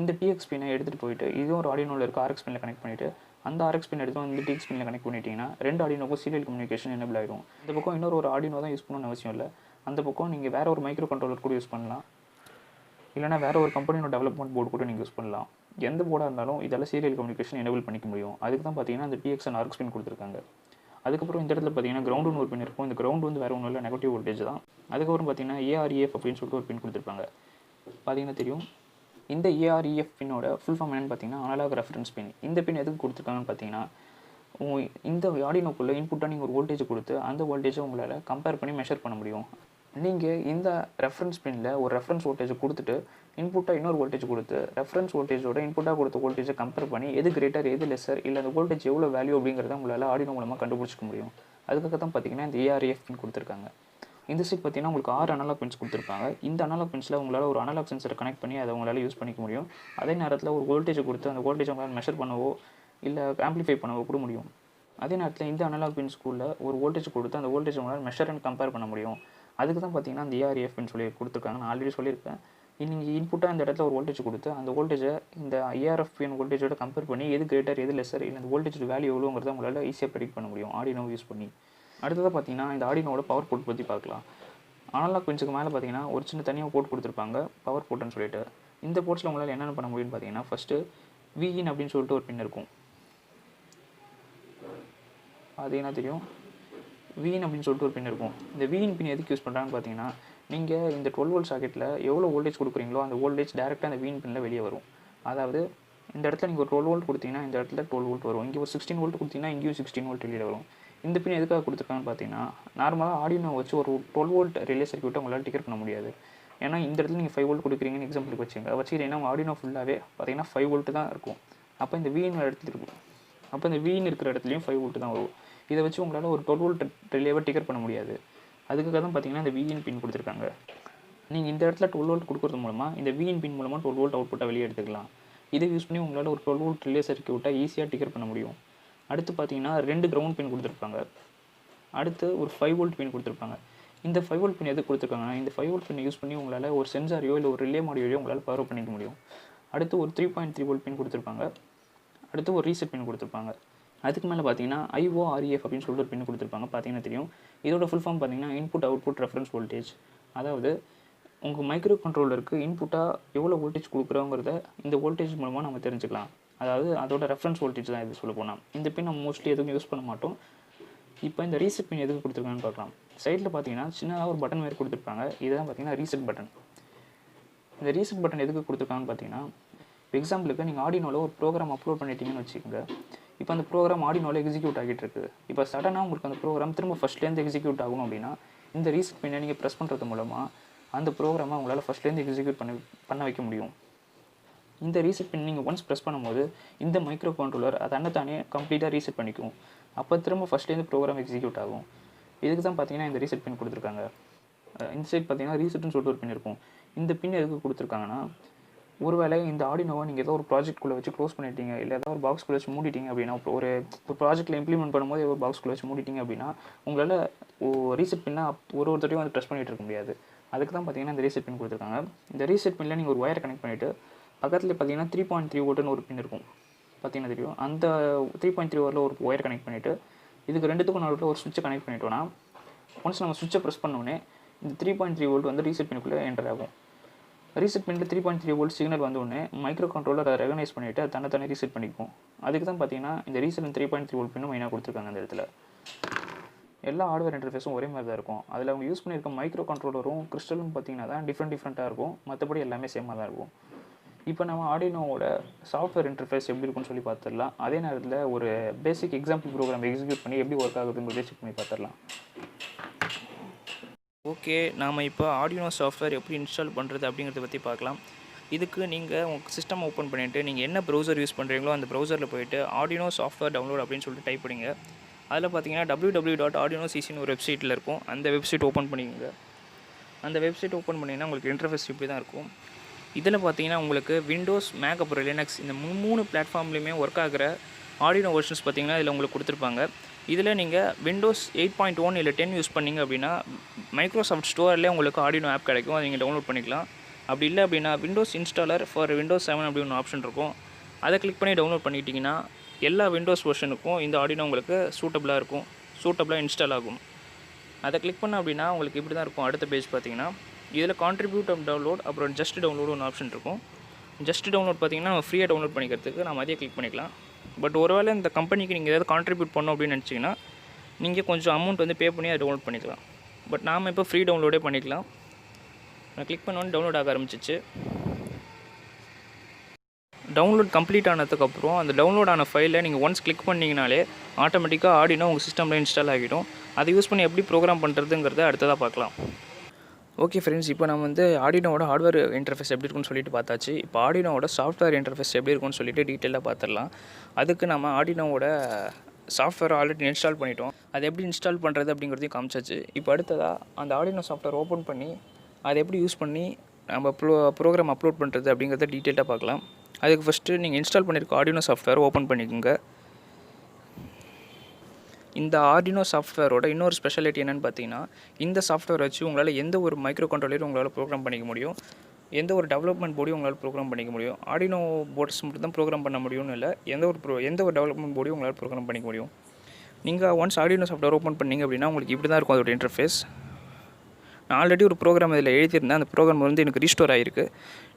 இந்த TX பின்னை எடுத்துகிட்டு போயிட்டு இதுவும் ஒரு ஆர்டினோவில் இருக்க RX பின்னில் கனெக்ட் பண்ணிவிட்டு அந்த RX பின் எடுத்து இந்த TX பின்னில் கனெக்ட் பண்ணிட்டீங்கன்னா 2 ஆர்டினோக்கும் சீரியல் கம்யூனிகேஷன் எனேபிள் ஆகிடும். இந்த பக்கம் இன்னொரு ஆர்டினோ தான் யூஸ் பண்ணணும்னு அவசியம் இல்லை. அந்த பக்கம் நீங்கள் வேறு ஒரு மைக்ரோ கண்ட்ரோலர் கூட யூஸ் பண்ணலாம், இல்லைனா வேறு ஒரு கம்பெனியோட டெவலப்மெண்ட் போர்டு கூட நீங்கள் யூஸ் பண்ணலாம். எந்த போர்டாக இருந்தாலும் இதெல்லாம் சீரியல் கம்யூனிகேஷன் எனேபிள் பண்ணிக்க முடியும். அதுக்கு தான் பார்த்தீங்கன்னா இந்த TX அண்ட் RX பின் கொடுத்துருக்காங்க. அதுக்கப்புறம் இந்த இடத்துல பார்த்தீங்கன்னா கிரவுண்டுன்னு ஒரு பின் இருக்கும். இந்த கிரவுண்ட் வந்து வேறு ஒன்றும் இல்லை, நெகட்டிவ் வோல்டேஜ் தான். அதுக்கப்புறம் பார்த்தீங்கன்னா AREF அப்படின்னு சொல்லிட்டு ஒரு பின் கொடுத்துருப்பாங்க. பார்த்தீங்கன்னா தெரியும். இந்த AREF பின்னோட ஃபுல் ஃபார்ம் என்னென்னு பார்த்தீங்கன்னா அனலாக் ரெஃபரன்ஸ் பின். இந்த பின் எதுக்கு கொடுத்துருக்காங்கன்னு பார்த்தீங்கன்னா இந்த ஆர்டினோக்குள்ளே இன்புட்டாக நீங்கள் ஒரு வோல்டேஜ் கொடுத்து அந்த வோல்டேஜை உங்களால் கம்பேர் பண்ணி மெஷர் பண்ண முடியும். நீங்கள் இந்த ரெஃபரன்ஸ் பின்னில் ஒரு ரெஃபரன்ஸ் வோல்டேஜ் கொடுத்துட்டு இன்புட்டாக இன்னொரு வோல்டேஜ் கொடுத்து ரெஃபரன்ஸ் வோல்டேஜோட இன்புட்டாக கொடுத்த வோல்டேஜை கம்பேர் பண்ணி எது கிரேட்டர் எது லெஸர் இல்லை அந்த வோல்டேஜ் எவ்வளோ வேல்யூ அப்படிங்கிறத உங்களால் ஆர்டினோ மூலமாக கண்டுபிடிச்சிக்க முடியும். அதுக்காக தான் பார்த்தீங்கன்னா இந்த AREF பின் கொடுத்துருக்காங்க. இந்த சைட் பார்த்தீங்கன்னா உங்களுக்கு 6 அனலாக் பின்ஸ் கொடுத்துருப்பாங்க. இந்த அனலாக் பின்ஸில் உங்களால் ஒரு அனலாக் சென்சரை கனெக்ட் பண்ணி அதை உங்களால் யூஸ் பண்ணிக்க முடியும். அதே நேரத்தில் ஒரு வோல்டேஜை கொடுத்து அந்த வோல்டேஜ் உங்களால் மெஷர் பண்ணவோ இல்லை ஆம்பிளிஃபை பண்ணவோ கூட முடியும். அதே நேரத்தில் இந்த அனலாக் பின்ஸ்குள்ளே ஒரு வோல்டேஜ் கொடுத்து அந்த வோல்டேஜ் உங்களால் மெஷர் அண்ட் கம்பேர் பண்ண முடியும். அதுக்கு தான் பார்த்தீங்கன்னா அந்த AREF பின் சொல்லி கொடுத்துருக்காங்க. நான் ஆல்ரெடி சொல்லியிருக்கேன். நீங்கள் இன்புட்டாக இந்த இடத்துல ஒரு வோல்டேஜ் கொடுத்து அந்த வோல்டேஜை இந்த AREF பின் வோல்டேஜோட கம்பேர் பண்ணி எது கிரேட்டர் எது லெஸர் இல்லை அந்த வோல்டேஜ் வேல்யூ எவ்வளோங்கிறத உங்களால் ஈஸியாக ப்ரெடிக்ட் பண்ண முடியும் ஆர்டினோ யூஸ் பண்ணி. அடுத்ததாக பார்த்தீங்கன்னா இந்த ஆர்டினோட பவர் போர்ட் பற்றி பார்க்கலாம். அனலாக் பின்ஸுக்கு மேலே பார்த்தீங்கன்னா ஒரு சின்ன தனியாக போர்ட் கொடுத்துருப்பாங்க, பவர் போர்ட்டுன்னு சொல்லிட்டு. இந்த போர்ட்ஸில் உங்களால் என்னென்ன பண்ண முடியும்னு பார்த்தீங்கன்னா ஃபஸ்ட்டு VIN அப்படின்னு சொல்லிட்டு ஒரு பின் இருக்கும். அது என்ன தெரியும், VIN அப்படின்னு சொல்லிட்டு ஒரு பின் இருக்கும். இந்த VIN பின் எதுக்கு யூஸ் பண்ணுறாங்கன்னு பார்த்தீங்கன்னா நீங்கள் இந்த 12 வோல்ட் சாக்கெட்டில் எவ்வளோ வோல்டேஜ் கொடுக்குறீங்களோ அந்த வோல்டேஜ் டேரெக்டாக அந்த VIN பின்னில் வெளியே வரும். அதாவது இந்த இடத்துல நீங்கள் ஒரு 12 வோல்ட் கொடுத்தீங்கன்னா இந்த இடத்துல 12 வோல்ட் வரும். இங்கே ஒரு 16 வோல்ட் கொடுத்தீங்கன்னா இங்கேயும் 16 வோல்ட் வெளியில் வரும். இந்த பின் எதுக்காக கொடுத்துருக்காங்கன்னு பார்த்தீங்கன்னா நார்மலாக ஆர்டினோ வச்சு ஒரு 12 வோல்ட் ரிலே சர்க்யூட்டை உங்களால் டிக்கெட் பண்ண முடியாது. ஏன்னா இந்த இடத்துல நீங்கள் 5 வோல்ட் கொடுக்குறீங்கன்னு எக்ஸாம்பிளுக்கு வச்சுக்கிறீங்கன்னா உங்கள் ஆர்டினோ ஃபுல்லாகவே பார்த்தீங்கன்னா 5 வோல்ட் தான் இருக்கும். அப்போ இந்த VIN இடத்துல இருக்கும். அப்போ இந்த VIN இருக்கிற இடத்துலையும் 5 வோல்ட் தான் வரும். இதை வச்சு உங்களால் ஒரு 12 வோல்ட் ரிலேவை டிக்கெட் பண்ண முடியாது. அதுக்காக தான் பார்த்தீங்கன்னா இந்த VIN பின் கொடுத்துருக்காங்க. நீங்கள் இந்த இடத்துல 12 வோல்ட் கொடுக்குறது மூலமாக இந்த VIN பின் மூலமாக 12 வோல்ட் அவுட்புட்டை வெளியே எடுத்துக்கலாம். இதை யூஸ் பண்ணி உங்களால் ஒரு 12 வோல்ட் ரிலே சர்க்யூட்டை ஈஸியாக டிக்கெட் பண்ண முடியும். அடுத்து பார்த்தீங்கன்னா 2 கிரவுண்ட் பின் கொடுத்துருப்பாங்க. அடுத்து ஒரு 5 வோல்ட் பின் கொடுத்துருப்பாங்க. இந்த 5 வோல்ட் பின் எதுக்கு கொடுத்துருக்காங்கன்னா இந்த 5 வோல்ட் பின் யூஸ் பண்ணி உங்களால் ஒரு சென்சாரையோ இல்லை ஒரு ரிலே மாடியோலையோ உங்களால் பவர் பண்ணிக்க முடியும். அடுத்து ஒரு 3.3 வோல்ட் பின் கொடுத்துருப்பாங்க. அடுத்து ஒரு ரீசெட் பின் கொடுத்துருப்பாங்க. அதுக்கு மேலே பார்த்தீங்கன்னா IOREF அப்படின்னு சொல்லிட்டு ஒரு பின் கொடுத்துருப்பாங்க. பார்த்தீங்கன்னா தெரியும். இதோட ஃபுல் ஃபார்ம் பார்த்தீங்கன்னா இன்புட் அவுட்புட் ரெஃபரன்ஸ் வோல்டேஜ். அதாவது உங்கள் மைக்ரோ கண்ட்ரோலருக்கு இன்புட்டாக எவ்வளோ வோல்டேஜ் கொடுக்குறோங்கிறத இந்த வோல்டேஜ் மூலமாக நம்ம தெரிஞ்சுக்கலாம். அதாவது அதோட ரெஃபரன்ஸ் வோல்டேஜ் தான் இது சொல்ல போனால். இந்த பின் நம்ம மோஸ்ட்லி எதுவும் யூஸ் பண்ண மாட்டோம். இப்போ இந்த ரீசெட் பின் எதுக்கு கொடுத்துருக்காங்கன்னு பார்க்கலாம். சைடில் பார்த்தீங்கன்னா சின்னதாக ஒரு பட்டன் மாதிரி கொடுத்துருப்பாங்க. இதுதான் பார்த்தீங்கன்னா ரீசெட் பட்டன். இந்த ரீசெட் பட்டன் எதுக்கு கொடுத்துருக்காங்கன்னு பார்த்தீங்கன்னா எக்ஸாம்பிளுக்கு நீங்கள் ஆர்டினோவில் ஒரு ப்ரோக்ராம் அப்லோட் பண்ணிட்டீங்கன்னு வச்சுக்கோங்க. இப்போ அந்த ப்ரோக்ராம் ஆர்டினோவில் எக்ஸிக்யூட் ஆகிட்டு இருக்குது. இப்போ சடனாக உங்களுக்கு அந்த ப்ரோக்ராம் திரும்ப ஃபஸ்ட்லேருந்து எக்ஸிக்யூட் ஆகணும் அப்படின்னா இந்த ரீசெட் பின்னை நீங்கள் ப்ரெஸ் பண்ணுறது மூலமாக அந்த ப்ரோக்ராமை உங்களால் ஃபஸ்ட்லேருந்து எக்ஸிக்யூட் பண்ண வைக்க முடியும். இந்த ரீசெட் பின் நீங்கள் ஒன்ஸ் ப்ரெஸ் பண்ணும்போது இந்த மைக்ரோ கண்ட்ரோலர் அதை தானே கம்ப்ளீட்டாக ரீசெட் பண்ணிக்கும். அப்போ திரும்ப ஃபஸ்ட்லேருந்து ப்ரோக்ராம் எக்ஸிக்யூட் ஆகும். இதுக்கு தான் பார்த்தீங்கன்னா இந்த ரீசெட் பின் கொடுத்துருக்காங்க. இந்த சைட் பார்த்தீங்கன்னா ரீசெட்னு சொல்லிட்டு ஒரு பின் இருக்கும். இந்த பின் எதுக்கு கொடுத்துருக்காங்கன்னா ஒருவேளை இந்த ஆர்டினோவை நீங்கள் ஏதோ ஒரு ப்ராஜெக்ட்குள்ளே வச்சு க்ளோஸ் பண்ணிட்டீங்க இல்லை ஏதோ ஒரு பாக்ஸ்குள்ளே வச்சு மூடிட்டீங்க அப்படின்னா ஒரு ப்ராஜெக்ட்டில் இம்ப்ளிமெண்ட் பண்ணும்போது ஏதோ பாக்ஸ்குள்ளே வச்சு மூடிட்டீங்க அப்படின்னா உங்களால் ரீசெட் பின்னாக ஒரு தடவையும் வந்து ப்ரெஸ் பண்ணிகிட்டு இருக்க முடியாது. அதுக்கு தான் பார்த்தீங்கன்னா இந்த ரீசெட் பின் கொடுத்துருக்காங்க. இந்த ரீசெட் பின்னில் நீங்கள் ஒரு ஒயரை கனெக்ட் பண்ணிவிட்டு பக்கத்தில் பார்த்தீங்கன்னா 3.3 வோல்ட்னு ஒரு பின் இருக்கும். பார்த்தீங்கன்னா தெரியும். அந்த 3.3 வோல்ட்டில் ஒரு ஒயர் கனெக்ட் பண்ணிவிட்டு இதுக்கு ரெண்டுத்துக்கும் நடுவில் ஒரு சுவிட்சை கனெக்ட் பண்ணிட்டோன்னா ஒன்ஸ் நம்ம சுவிட்சை ப்ரெஸ் பண்ணோடனே இந்த 3.3 வோல்ட் வந்து ரீசெட் பின்னுக்குள்ளே என்டர் ஆகும். ரீசெட் பின்னில் 3.3 வோல்ட் சிக்னல் வந்தோடனே மைக்ரோ கண்ட்ரோலர் அதை ரெகனைஸ் பண்ணிவிட்டு அது தன்னை ரீசெட் பண்ணிக்கும். அதுக்கு தான் பார்த்தீங்கன்னா இந்த ரீசெட் 3.3 வோல்ட் பின்னும் மெயினாக கொடுத்துருக்காங்க. அந்த இடத்துல எல்லா ஹார்ட்வேர் இன்டர்ஃபேஸும் ஒரே மாதிரி தான் இருக்கும். அதில் அவங்க யூஸ் பண்ணியிருக்க மைக்ரோ கண்ட்ரோலரும் கிறிஸ்டலும் பார்த்தீங்கன்னா தான் டிஃப்ரெண்ட்டாக இருக்கும். மற்றபடி எல்லாமே சேமாக தான் இருக்கும். இப்போ நம்ம ஆர்டினோவோட சாஃப்ட்வேர் இன்டர்ஃபேஸ் எப்படி இருக்குன்னு சொல்லி பார்த்துடலாம். அதே நேரத்தில் ஒரு பேசிக் எக்ஸாம்பிள் ப்ரோக்ராம் எக்ஸிக்யூட் பண்ணி எப்படி ஒர்க் ஆகுதுன்னு செக் பண்ணி பார்த்துடலாம். ஓகே, நாம் இப்போ ஆர்டினோ சாஃப்ட்வேர் எப்படி இன்ஸ்டால் பண்ணுறது அப்படிங்கிறத பற்றி பார்க்கலாம். இதுக்கு நீங்கள் உங்கள் சிஸ்டம் ஓப்பன் பண்ணிவிட்டு நீங்கள் என்ன ப்ரௌசர் யூஸ் பண்ணுறீங்களோ அந்த ப்ரௌசரில் போய்ட்டு ஆர்டினோ சாஃப்ட்வேர் டவுன்லோட் அப்படின்னு சொல்லிட்டு டைப் பண்ணிங்க. அதில் பார்த்தீங்கன்னா www.arduinocc ஒரு வெப்சைட்டில் இருக்கும். அந்த வெப்சைட் ஓப்பன் பண்ணிக்கோங்க. அந்த வெப்சைட் ஓப்பன் பண்ணிங்கன்னா உங்களுக்கு இன்டர்ஃபேஸ் இப்படி தான் இருக்கும். இதில் பார்த்தீங்கன்னா உங்களுக்கு விண்டோஸ், மேக் அப்புறம் லினக்ஸ் இந்த 3 பிளாட்ஃபார்ம்லேயுமே ஒர்க் ஆகிற ஆர்டினோ வெர்ஷன்ஸ் பார்த்தீங்கன்னா இதில் உங்களுக்கு கொடுத்துருப்பாங்க. இதில் நீங்கள் விண்டோஸ் 8.1 இல்லை 10 யூஸ் பண்ணிங்க அப்படின்னா மைக்ரோசாஃப்ட் ஸ்டோரில் உங்களுக்கு ஆர்டினோ ஆப் கிடைக்கும், அதை நீங்கள் டவுன்லோட் பண்ணிக்கலாம். அப்படி இல்லை அப்படின்னா விண்டோஸ் இன்ஸ்டாலர் ஃபார் விண்டோஸ் 7 அப்படி ஒன்று ஆப்ஷன் இருக்கும், அதை கிளிக் பண்ணி டவுன்லோட் பண்ணிக்கிட்டிங்கன்னா எல்லா விண்டோஸ் வெர்ஷனுக்கும் இந்த ஆர்டினோ உங்களுக்கு சூட்டபுளாக இன்ஸ்டால் ஆகும். அதை கிளிக் பண்ண அப்படின்னா உங்களுக்கு இப்படி தான் இருக்கும். அடுத்த பேஜ் பார்த்தீங்கன்னா இதில் கான்ட்ரிபியூட் அண்ட் டவுன்லோட் அப்புறம் ஜஸ்ட் டவுன்லோடு ஒன்று ஆப்ஷன் இருக்கும். ஜஸ்ட் டவுன்லோட் பார்த்தீங்கன்னா நம்ம ஃப்ரீயாக டவுன்லோட் பண்ணிக்கிறதுக்கு நம்ம அதே கிளிக் பண்ணிக்கலாம். பட் ஒருவேளை இந்த கம்பெனிக்கு நீங்கள் ஏதாவது கான்ட்ரிபியூட் பண்ணோம் அப்படின்னு நினச்சிங்கன்னா நீங்கள் கொஞ்சம் அமௌண்ட் வந்து பே பண்ணி அதை டவுன்லோட் பண்ணிக்கலாம். பட் நாம் இப்போ ஃப்ரீ டவுன்லோடே பண்ணிக்கலாம். நான் கிளிக் பண்ணோன்னு டவுன்லோட் ஆக ஆரம்பிச்சிச்சு. டவுன்லோட் கம்ப்ளீட் ஆனதுக்கப்புறம் அந்த டவுன்லோட் ஆன ஃபைலை நீங்கள் ஒன்ஸ் கிளிக் பண்ணிங்கனாலே ஆட்டோமேட்டிக்காக ஆர்டினோ உங்கள் சிஸ்டமில் இன்ஸ்டால் ஆகிடும். அதை யூஸ் பண்ணி எப்படி ப்ரோக்ராம் பண்ணுறதுங்கிறத அடுத்ததாக பார்க்கலாம். ஓகே ஃப்ரெண்ட்ஸ், இப்போ நம்ம வந்து ஆர்டினோவோட ஹார்ட்வேர் இன்டர்ஃபேஸ் எப்படி இருக்குன்னு சொல்லிட்டு பார்த்தாச்சு. இப்போ ஆர்டினோவோட சாஃப்ட்வேர் இன்டர்ஃபேஸ் எப்படி இருக்குன்னு சொல்லிட்டு டீட்டெயிலாக பார்த்துடலாம். அதுக்கு நம்ம ஆர்டினோவோட சாஃப்ட்வேர் ஆல்ரெடி இன்ஸ்டால் பண்ணிட்டோம். அது எப்படி இன்ஸ்டால் பண்ணுறது அப்படிங்கிறதையும் காமிச்சாச்சு. இப்போ அடுத்ததாக அந்த ஆர்டினோ சாஃப்ட்வேர் ஓப்பன் பண்ணி அதை எப்படி யூஸ் பண்ணி நம்ம ப்ரோக்ராம் அப்லோட் பண்ணுறது அப்படிங்கிறத டீட்டெயிலாக பார்க்கலாம். அதுக்கு ஃபஸ்ட்டு நீங்கள் இன்ஸ்டால் பண்ணியிருக்க ஆர்டினோ சாஃப்ட்வேர் ஓப்பன் பண்ணிக்கோங்க. இந்த ஆர்டினோ சாஃப்ட்வேரோட இன்னொரு ஸ்பெஷாலிட்டி என்னென்னு பார்த்தீங்கன்னா, இந்த சாஃப்ட்வேர் வச்சு உங்களால் எந்த ஒரு மைக்ரோ கண்ட்ரோலரையும் உங்களால் ப்ரோக்ராம் பண்ணிக்க முடியும், எந்த ஒரு டெவலப்மெண்ட் போர்டையும் உங்களால் ப்ரோக்ராம் பண்ணிக்க முடியும். ஆர்டினோ போர்ட்ஸ் மட்டும் தான் ப்ரோக்ராம் பண்ண முடியும்னு இல்லை, எந்த ஒரு டெவலப்மெண்ட் போர்டையும் உங்களால் ப்ரோக்ராம் பண்ணிக்க முடியும். நீங்கள் ஒன்ஸ் ஆர்டினோ சாஃப்ட்வேர் ஓப்பன் பண்ணிங்க அப்படின்னா உங்களுக்கு இப்படி தான் இருக்கும் அதோட இன்டர்ஃபேஸ். நான் ஆல்ரெடி ஒரு ப்ரோக்ராம் இதில் எழுதியிருந்தேன், அந்த ப்ரோக்ராம் வந்து எனக்கு ரீஸ்டோர் ஆகிருக்கு.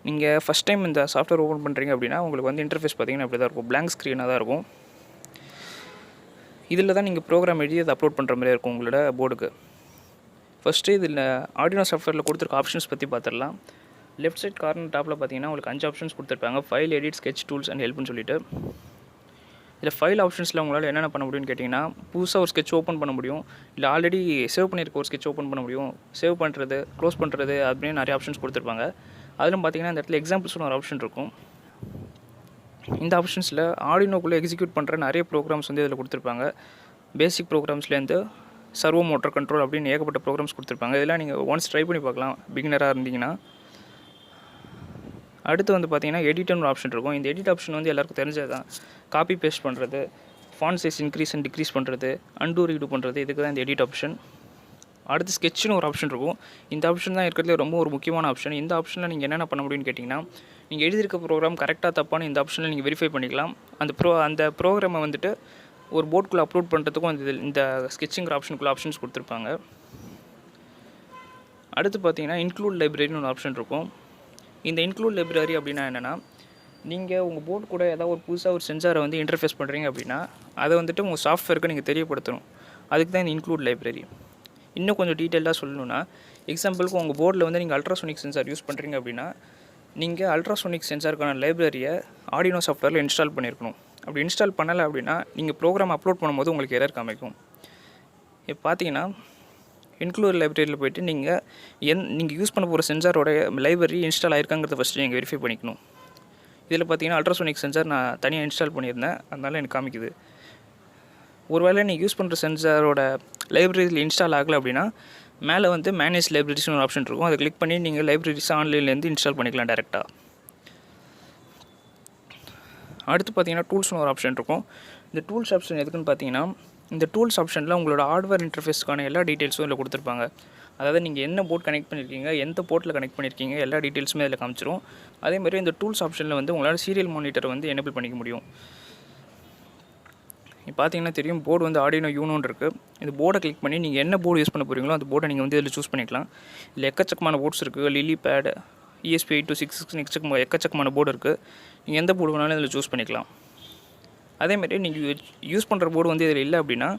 நீங்கள் ஃபஸ்ட் டைம் இந்த சாஃப்ட்வேர் ஓப்பன் பண்ணுறீங்க அப்படின்னா உங்களுக்கு வந்து இன்டர்ஃபேஸ் பார்த்தீங்கன்னா இப்படி தான் இருக்கும், பிளாங்க் ஸ்க்ரீனாக தான் இருக்கும். இதில் தான் நீங்கள் ப்ரோக்ராம் எழுதி அதை அப்லோட் பண்ணுற மாதிரி இருக்கும் உங்களோட போர்டுக்கு. ஃபஸ்ட்டு இதில் ஆர்டினோ சாஃப்ட்வேரில் கொடுத்துருக்க ஆப்ஷன்ஸ் பற்றி பார்த்துடலாம். லெஃப்ட் சைட் கார்னர் டாப்பில் பார்த்தீங்கன்னா உங்களுக்கு 5 ஆப்ஷன்ஸ் கொடுத்துருப்பாங்க. File, edit, sketch, tools and ஹெல்ப்னு சொல்லிட்டு. இதில் ஃபைல் ஆப்ஷன்ஸில் உங்களால் என்னென்ன பண்ண முடியும்னு கேட்டிங்கன்னா, புதுசாக ஒரு ஸ்கெட்ச் ஓப்பன் பண்ண முடியும், இல்லை ஆல்ரெடி சேவ் பண்ணியிருக்க ஒரு ஸ்கெட்ச் ஓப்பன் பண்ண முடியும், சேவ் பண்ணுறது, க்ளோஸ் பண்ணுறது அப்படின்னு நிறைய ஆப்ஷன்ஸ் கொடுத்துருப்பாங்க. அதிலும் பார்த்தீங்கன்னா இந்த இடத்துல எக்ஸாம்பிள்ஸ்னு ஒரு ஆப்ஷன் இருக்கும். இந்த ஆப்ஷன்ஸில் ஆர்டினோக்குள்ளே எக்ஸிக்யூட் பண்ணுற நிறைய ப்ரோக்ராம்ஸ் வந்து இதில் கொடுத்துருப்பாங்க. பேசிக் ப்ரோக்ராம்ஸ்லேருந்து சர்வோ மோட்டர் கண்ட்ரோல் அப்படின்னு ஏகப்பட்ட ப்ரோக்ராம்ஸ் கொடுத்துருப்பாங்க. இதெல்லாம் நீங்கள் ஒன்ஸ் ட்ரை பண்ணி பார்க்கலாம் பிகினராக இருந்தீங்கன்னா. அடுத்து வந்து பார்த்தீங்கன்னா எடிட்னு ஒரு ஆப்ஷன் இருக்கும். இந்த எடிட் ஆப்ஷன் வந்து எல்லாருக்கும் தெரிஞ்சது தான். காப்பி பேஸ்ட் பண்ணுறது, font size increase and decrease பண்ணுறது, அன்டூ ரீடு பண்ணுறது, இதுக்கு தான் இந்த எடிட் ஆப்ஷன். அடுத்து ஸ்கெட்ச்னு ஒரு ஆப்ஷன் இருக்கும். இந்த ஆப்ஷன் தான் இருக்கிறதுலே ரொம்ப ஒரு முக்கியமான ஆப்ஷன். இந்த ஆப்ஷனில் நீங்கள் என்னென்ன பண்ண முடியும்னு கேட்டிங்கன்னா, நீங்கள் எழுதியிருக்க ப்ரோக்ராம் கரெக்டாக தப்பான இந்த ஆப்ஷனில் நீங்கள் வெரிஃபை பண்ணிக்கலாம். அந்த ப்ரோக்ராமை வந்துட்டு ஒரு போர்டுக்குள்ளே அப்லோட் பண்ணுறதுக்கும் இந்த ஸ்கெட்சிங்கிற ஆப்ஷனுக்குள்ளே ஆப்ஷன்ஸ் கொடுத்துருப்பாங்க. அடுத்து பார்த்தீங்கன்னா இன்க்ளூட் லைப்ரரின்னு ஒரு ஆப்ஷன் இருக்கும். இந்த இன்க்ளூட் லைப்ரரி அப்படின்னா என்னென்னா, நீங்கள் உங்கள் போர்டு கூட ஏதாவது ஒரு புதுசாக ஒரு சென்சாரை வந்து இன்டர்ஃபேஸ் பண்ணுறீங்க அப்படின்னா அதை வந்துட்டு உங்கள் சாஃப்ட்வேருக்கு நீங்கள் தெரியப்படுத்தணும். அதுக்கு தான் இந்த இன்க்ளூட் லைப்ரரி. இன்னும் கொஞ்சம் டீட்டெயிலாக சொல்லணுன்னா, எக்ஸாம்பிளுக்கு உங்கள் போர்டில் வந்து நீங்கள் அல்ட்ராசோனிக் சென்சார் யூஸ் பண்ணுறீங்க அப்படின்னா நீங்கள் அல்ட்ராசோனிக் சென்சாருக்கான லைப்ரரியை ஆர்டினோ சாஃப்ட்வேரில் இன்ஸ்டால் பண்ணியிருக்கணும். அப்படி இன்ஸ்டால் பண்ணலை அப்படின்னா நீங்கள் ப்ரோக்ராம் அப்லோட் பண்ணும்போது உங்களுக்கு எரர் காமிக்கும். இப்போ பார்த்தீங்கன்னா இன்க்ளூட் லைப்ரரியில் போய்ட்டு நீங்கள் யூஸ் பண்ண போகிற சென்சாரோட லைப்ரரி இன்ஸ்டால் ஆயிருக்காங்கிறத ஃபஸ்ட்டு நீங்கள் வெரிஃபை பண்ணிக்கணும். இதில் பார்த்தீங்கன்னா அல்ட்ராசோனிக் சென்சார் நான் தனியாக இன்ஸ்டால் பண்ணியிருந்தேன், அதனால எனக்கு காமிக்குது. ஒருவேளை நீங்கள் யூஸ் பண்ணுற சென்சாரோட லைப்ரரியில் இன்ஸ்டால் ஆகலை அப்படின்னா மேலே வந்து மேனேஜ் லைப்ரரிஸ்னு ஒரு ஆப்ஷன் இருக்கும். அதை கிளிக் பண்ணி நீங்கள் லைப்ரரிஸ் ஆன்லைன்லேருந்து இன்ஸ்டால் பண்ணிக்கலாம் டேரெக்டாக. அடுத்து பார்த்தீங்கன்னா டூல்ஸ்னு ஒரு ஆப்ஷன் இருக்கும். இந்த டூல்ஸ் ஆப்ஷன் எதுக்குன்னு பார்த்தீங்கன்னா, இந்த டூல்ஸ் ஆப்ஷனில் உங்களோட ஹார்ட்வேர் இன்டர்ஃபேஸ்க்கான எல்லா டீட்டெயில்ஸும் இதில் கொடுத்துருப்பாங்க. அதாவது நீங்கள் என்ன போர்ட் கனெக்ட் பண்ணியிருக்கீங்க, எந்த போர்ட்டில் கனெக்ட் பண்ணியிருக்கீங்க, எல்லா டீட்டெயில்ஸுமே இதில் காமிச்சிரும். அதேமாதிரி இந்த டூல்ஸ் ஆப்ஷனில் வந்து உங்களால் சீரியல் மானிட்டர் வந்து எனேபிள் பண்ணிக்க முடியும். இப்போ பார்த்தீங்கன்னா தெரியும், போர்டு வந்து ஆர்டினோ யூனோன்னு இருக்குது. இந்த போர்டை கிளிக் பண்ணி நீங்கள் என்ன போர்டு யூஸ் பண்ண போகிறீங்களோ அந்த போர்டை நீங்கள் வந்து இதில் சூஸ் பண்ணிக்கலாம். இதில் எக்கச்சக்கமான போர்ட்ஸ் இருக்குது. லிலி பேட், ESP8266 எக்கச்சக்கமான போர்டு இருக்குது. நீங்கள் எந்த போர்டு வேணாலும் இதில் சூஸ் பண்ணிக்கலாம். அதேமாதிரி நீங்கள் யூஸ் பண்ணுற போர்டு வந்து இதில் இல்லை அப்படின்னா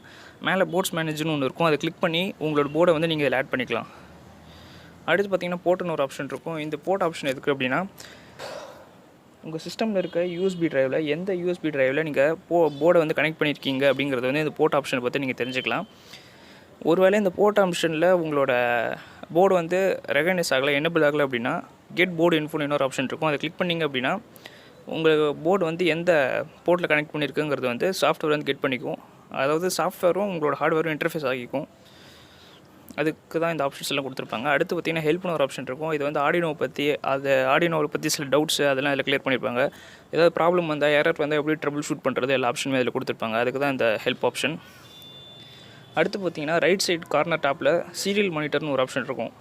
மேலே போர்ட்ஸ் மேனேஜர்னு ஒன்று இருக்கும். அதை கிளிக் பண்ணி உங்களோட போர்டை வந்து நீங்கள் இதில் ஆட் பண்ணிக்கலாம். அடுத்து பார்த்தீங்கன்னா போர்ட்டுன்னு ஒரு ஆப்ஷன் இருக்கும். இந்த போர்ட் ஆப்ஷன் எதுக்கு அப்படின்னா, உங்கள் சிஸ்டமில் இருக்க யூஎஸ்பி ட்ரைவில் எந்த யூஎஸ்பி ட்ரைவில் நீங்கள் போர்டை வந்து கனெக்ட் பண்ணியிருக்கீங்க அப்படிங்கிறது வந்து இந்த போர்ட் ஆப்ஷனை பற்றி நீங்கள் தெரிஞ்சுக்கலாம். ஒருவேளை இந்த போர்ட் ஆப்ஷனில் உங்களோட போர்டு வந்து ரெகனைஸ் ஆகலை, எனேபிள் ஆகலை அப்படின்னா கெட் போர்டு இன்ஃபோன்னு இன்னொரு ஆப்ஷன் இருக்கும். அதை கிளிக் பண்ணிங்க அப்படின்னா உங்களுக்கு போர்டு வந்து எந்த போர்ட்டில் கனெக்ட் பண்ணியிருக்குங்கிறது வந்து சாஃப்ட்வேர் வந்து கெட் பண்ணிக்கும். அதாவது சாஃப்ட்வேரும் உங்களோட ஹார்ட்வேரும் இன்டர்ஃபேஸ் ஆகிக்கும். அதுக்கு தான் இந்த ஆப்ஷன்ஸ் எல்லாம் கொடுத்துருப்பாங்க. அடுத்து பார்த்திங்கன்னா ஹெல்ப்னு ஒரு ஆப்ஷன் இருக்கும். இது வந்து ஆர்டினோ பற்றி ஆர்டினோவை பற்றி சில டவுட்ஸ் அதெல்லாம் அதில் கிளியர் பண்ணியிருப்பாங்க. ஏதாவது ப்ராப்ளம் வந்தால் எரர் வந்தால் எப்படி ட்ரபிள் ஷூட் பண்ணுறது எல்லா ஆப்ஷனுமே அதில் கொடுத்துருப்பாங்க. அதுக்கு தான் இந்த ஹெல்ப் ஆப்ஷன். அடுத்து பார்த்திங்கன்னா ரைட் சைடு கார்னர் டாப்பில் சீரியல் மானிட்டர்னு ஒரு ஆப்ஷன் இருக்கும்.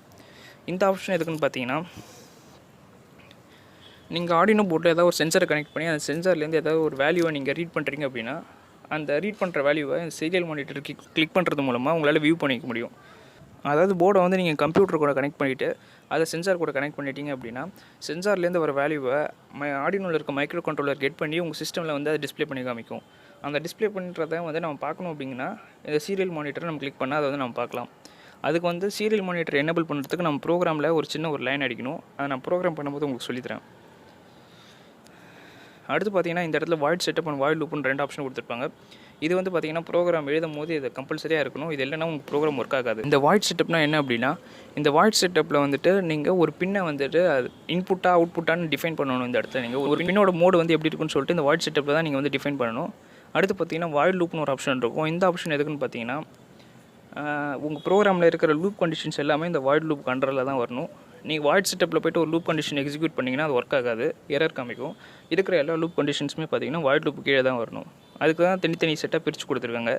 இந்த ஆப்ஷன் எதுக்குன்னு பார்த்தீங்கன்னா, நீங்கள் ஆர்டினோ போர்ட்டில் ஏதாவது ஒரு சென்சரை கனெக்ட் பண்ணி அந்த சென்சார்லேருந்து ஏதாவது ஒரு வேல்யூவை நீங்கள் ரீட் பண்ணுறீங்க அப்படின்னா, அந்த ரீட் பண்ணுற வேல்யூவை சீரியல் மானிட்டருக்கு கிளிக் பண்ணுறது மூலமாக உங்களால் வியூ பண்ணிக்க முடியும். அதாவது போர்டை வந்து நீங்கள் கம்ப்யூட்டர் கூட கனெக்ட் பண்ணிவிட்டு அதை சென்சார் கூட கனெக்ட் பண்ணிட்டீங்க அப்படின்னா, சென்சார்லேருந்து வர வேல்யூவை ஆர்டினோவில் இருக்க மைக்ரோ கண்ட்ரோலர் கெட் பண்ணி உங்கள் சிஸ்டமில் வந்து அதை டிஸ்ப்ளே பண்ணி காமிக்கும். அந்த டிஸ்ப்ளே பண்ணுறதை வந்து நம்ம பார்க்கணும் அப்படிங்கன்னா, இந்த சீரியல் மானிட்டரை நம்ம கிளிக் பண்ணால் அதை வந்து நம்ம பார்க்கலாம். அதுக்கு வந்து சீரியல் மானிட்டர் எனேபிள் பண்ணுறதுக்கு நம்ம ப்ரோக்ராமில் ஒரு சின்ன ஒரு லைன் அடிக்கணும். அதை நான் ப்ரோக்ராம் பண்ணும்போது உங்களுக்கு சொல்லித்தரேன். அடுத்து பார்த்தீங்கன்னா, இந்த இடத்துல வாய்ட் செட்டப் அண்ட் வாய்ட் லூப்னு 2 ஆப்ஷன் கொடுத்துருப்பாங்க. இது வந்து பார்த்தீங்கன்னா, ப்ரோக்ராம் எழுதும் போது இது கம்பல்சரியாக இருக்கணும். இது இல்லைனா உங்கள் ப்ரோக்ராம் ஒர்க் ஆகாது. இந்த வாய்ட் செட்டப்னா என்ன அப்படின்னா, இந்த வாய்ட் செட்டப்பில் வந்துட்டு நீங்கள் ஒரு பின்னை வந்துட்டு அது இன்புட்டா அவுட்புட்டான்னு டிஃபைன் பண்ணணும். இந்த இடத்துல நீங்கள் ஒரு பின்னோட மோடு வந்து எப்படி இருக்குன்னு சொல்லிட்டு இந்த வாய்ட் செட்டப்பில் தான் நீங்கள் வந்து டிஃபைன் பண்ணணும். அடுத்து பார்த்தீங்கன்னா, வாய்ட் லூப்னு ஒரு ஆப்ஷன் இருக்கும். இந்த ஆப்ஷன் எதுக்குன்னு பார்த்தீங்கன்னா, உங்கள் ப்ரோக்ராமில் இருக்கிற லூப் கண்டிஷன்ஸ் எல்லாமே இந்த வாய்ட் லூப் கண்ட்ரோலில் தான் வரணும். நீங்கள் வாய்ட் செட்டப்பில் போய்ட்டு ஒரு லூப் கண்டிஷன் எக்ஸிக்யூட் பண்ணிங்கன்னா அது ஒர்க் ஆகாது, எரர் காமிக்கும். இருக்கிற எல்லா லூப் கண்டிஷன்ஸுமே பார்த்தீங்கன்னா வாய்ட் லூப் கீழே தான் வரணும். அதுக்கு தான் தனித்தனி செட்டாக பிரித்து கொடுத்துருக்காங்க.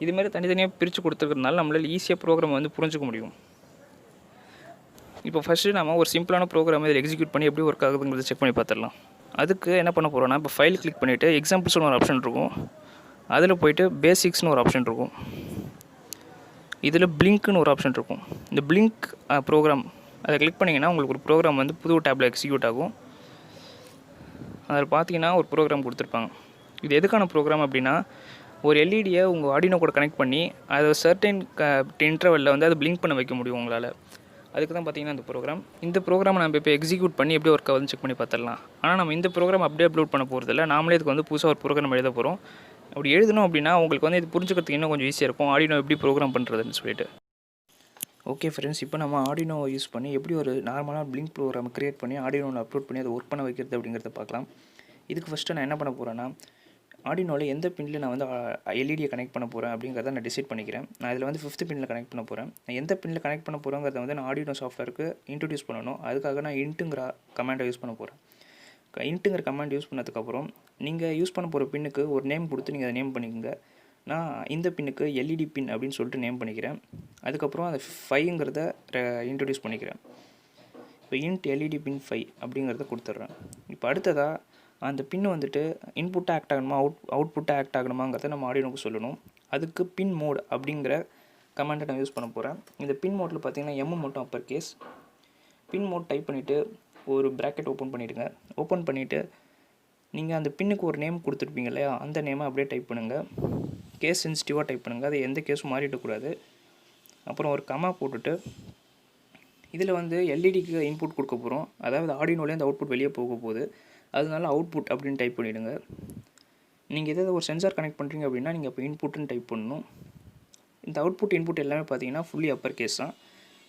இதுமாரி தனித்தனியாக பிரித்து கொடுத்துருக்கறதுனால நம்மளால் ஈஸியாக ப்ரோக்ராம் வந்து புரிஞ்சுக்க முடியும். இப்போ ஃபஸ்ட்டு நம்ம ஒரு சிம்பிளான ப்ரோக்ராம் இதில் எக்ஸிக்யூட் பண்ணி எப்படி ஒர்க் ஆகுதுங்கிறத செக் பண்ணி பார்த்துடலாம். அதுக்கு என்ன பண்ண போகிறோன்னா, இப்போ ஃபைல் கிளிக் பண்ணிவிட்டு எக்ஸாம்பிள்ஸ்னு ஒரு ஆப்ஷன் இருக்கும். அதில் போய்ட்டு பேசிக்ஸ்னு ஒரு ஆப்ஷன் இருக்கும். இதில் பிளிங்க்னு ஒரு ஆப்ஷன் இருக்கும். இந்த பிளிங்க் ப்ரோக்ராம் அதை கிளிக் பண்ணிங்கன்னா உங்களுக்கு ஒரு ப்ரோக்ராம் வந்து புது டேப்பில் எக்ஸிக்யூட் ஆகும். அதில் பார்த்தீங்கன்னா ஒரு ப்ரோக்ராம் கொடுத்துருப்பாங்க. இது எதுக்கான ப்ரோக்ராம் அப்படின்னா, ஒரு எல்இடியை உங்கள் ஆர்டினோ கூட கனெக்ட் பண்ணி அதை சர்டைன் இன்டர்வலில் வந்து அதை பிளிங்க் பண்ண வைக்க முடியும் உங்களால். அதுக்கு தான் பார்த்தீங்கன்னா இந்த ப்ரோக்ராம். இந்த ப்ரோக்ராம் நம்ம இப்போ எக்ஸிக்யூட் பண்ணி எப்படி ஒர்க் ஆகுதுன்னு செக் பண்ணி பார்த்துடலாம். ஆனால் நம்ம இந்த ப்ரோக்ராம் அப்படியே அப்லோட் பண்ண போகிறதில்ல. நாமளே இதுக்கு வந்து புதுசாக ஒரு ப்ரோக்ராம் எழுத போகிறோம். அப்படி எழுதணும் அப்படின்னா உங்களுக்கு வந்து இது புரிஞ்சுக்கிறதுக்கு இன்னும் கொஞ்சம் ஈஸியாக இருக்கும், ஆர்டினோ எப்படி ப்ரோக்ராம் பண்ணுறதுன்னு சொல்லிட்டு. ஓகே ஃப்ரெண்ட்ஸ், இப்போ நம்ம ஆர்டினோவை யூஸ் பண்ணி எப்படி ஒரு நார்மலாக பிளிங்க் ப்ரோக்ராம் க்ரியேட் பண்ணி ஆர்டினோவில் அப்லோட் பண்ணி அதை ஒர்க் பண்ண வைக்கிறது அப்படிங்கிறத பார்க்கலாம். இதுக்கு ஃபஸ்ட்டு நான் என்ன பண்ண போகிறேன்னா, ஆர்டினோவில் எந்த பின்னில் நான் வந்து எல்இடியை கனெக்ட் பண்ண போகிறேன் அப்படிங்கிறத நான் டிசைட் பண்ணிக்கிறேன். நான் இதில் வந்து 5th பின்னில் கனெக்ட் பண்ண போகிறேன். நான் எந்த பின்னில் கனெக்ட் பண்ண போகிறேங்கிறத வந்து நான் ஆர்டினோ சாஃப்ட்வேருக்கு இன்ட்ரடியூஸ் பண்ணணும். அதுக்காக நான் இன்ட்டுங்கிற கமாண்டை யூஸ் பண்ண போகிறேன். இன்ட்டுங்கிற கமாண்ட் யூஸ் பண்ணதுக்கப்புறம் நீங்கள் யூஸ் பண்ண போகிற பின்னுக்கு ஒரு நேம் கொடுத்து நீங்கள் அதை நேம் பண்ணிக்கோங்க. நான் இந்த பின்னுக்கு எல்இடி பின் அப்படின்னு சொல்லிட்டு நேம் பண்ணிக்கிறேன். அதுக்கப்புறம் அந்த 5ங்கிறத இன்ட்ரடியூஸ் பண்ணிக்கிறேன். இப்போ இன்ட் எல்இடி பின் 5 அப்படிங்கிறத கொடுத்துட்றேன். இப்போ அடுத்ததாக அந்த பின் வந்துட்டு இன்புட்டாக ஆக்ட் ஆகணுமா அவுட்புட்டாக ஆக்ட் ஆகணுமாங்கிறத நம்ம ஆர்டினோக்கு சொல்லணும். அதுக்கு பின் மோட் அப்படிங்கிற கமாண்டை நான் யூஸ் பண்ண போகிறேன். இந்த பின் மோட்டில் பார்த்தீங்கன்னா எம் மட்டும் அப்பர் கேஸ். பின் மோட் டைப் பண்ணிவிட்டு ஒரு ப்ராக்கெட் ஓப்பன் பண்ணிவிடுங்க. ஓப்பன் பண்ணிவிட்டு நீங்கள் அந்த பின்னுக்கு ஒரு நேம் கொடுத்துருப்பீங்க இல்லையா, அந்த நேமை அப்படியே டைப் பண்ணுங்கள். கேஸ் சென்சிட்டிவாக டைப் பண்ணுங்கள், அது எந்த கேஸும் மாறிடக்கூடாது. அப்புறம் ஒரு கமா போட்டுட்டு இதில் வந்து எல்இடிக்கு இன்புட் கொடுக்க போகிறோம். அதாவது ஆர்டினோலேருந்து அவுட்புட் வெளியே போக போகுது, அதனால அவுட்புட் அப்படின்னு டைப் பண்ணிவிடுங்க. நீங்கள் எதாவது ஒரு சென்சார் கனெக்ட் பண்ணுறீங்க அப்படின்னா நீங்கள் இப்போ இன்புட்டுன்னு டைப் பண்ணணும். இந்த அவுட்புட் இன்புட் எல்லாமே பார்த்தீங்கன்னா ஃபுல்லி அப்பர் கேஸ் தான்.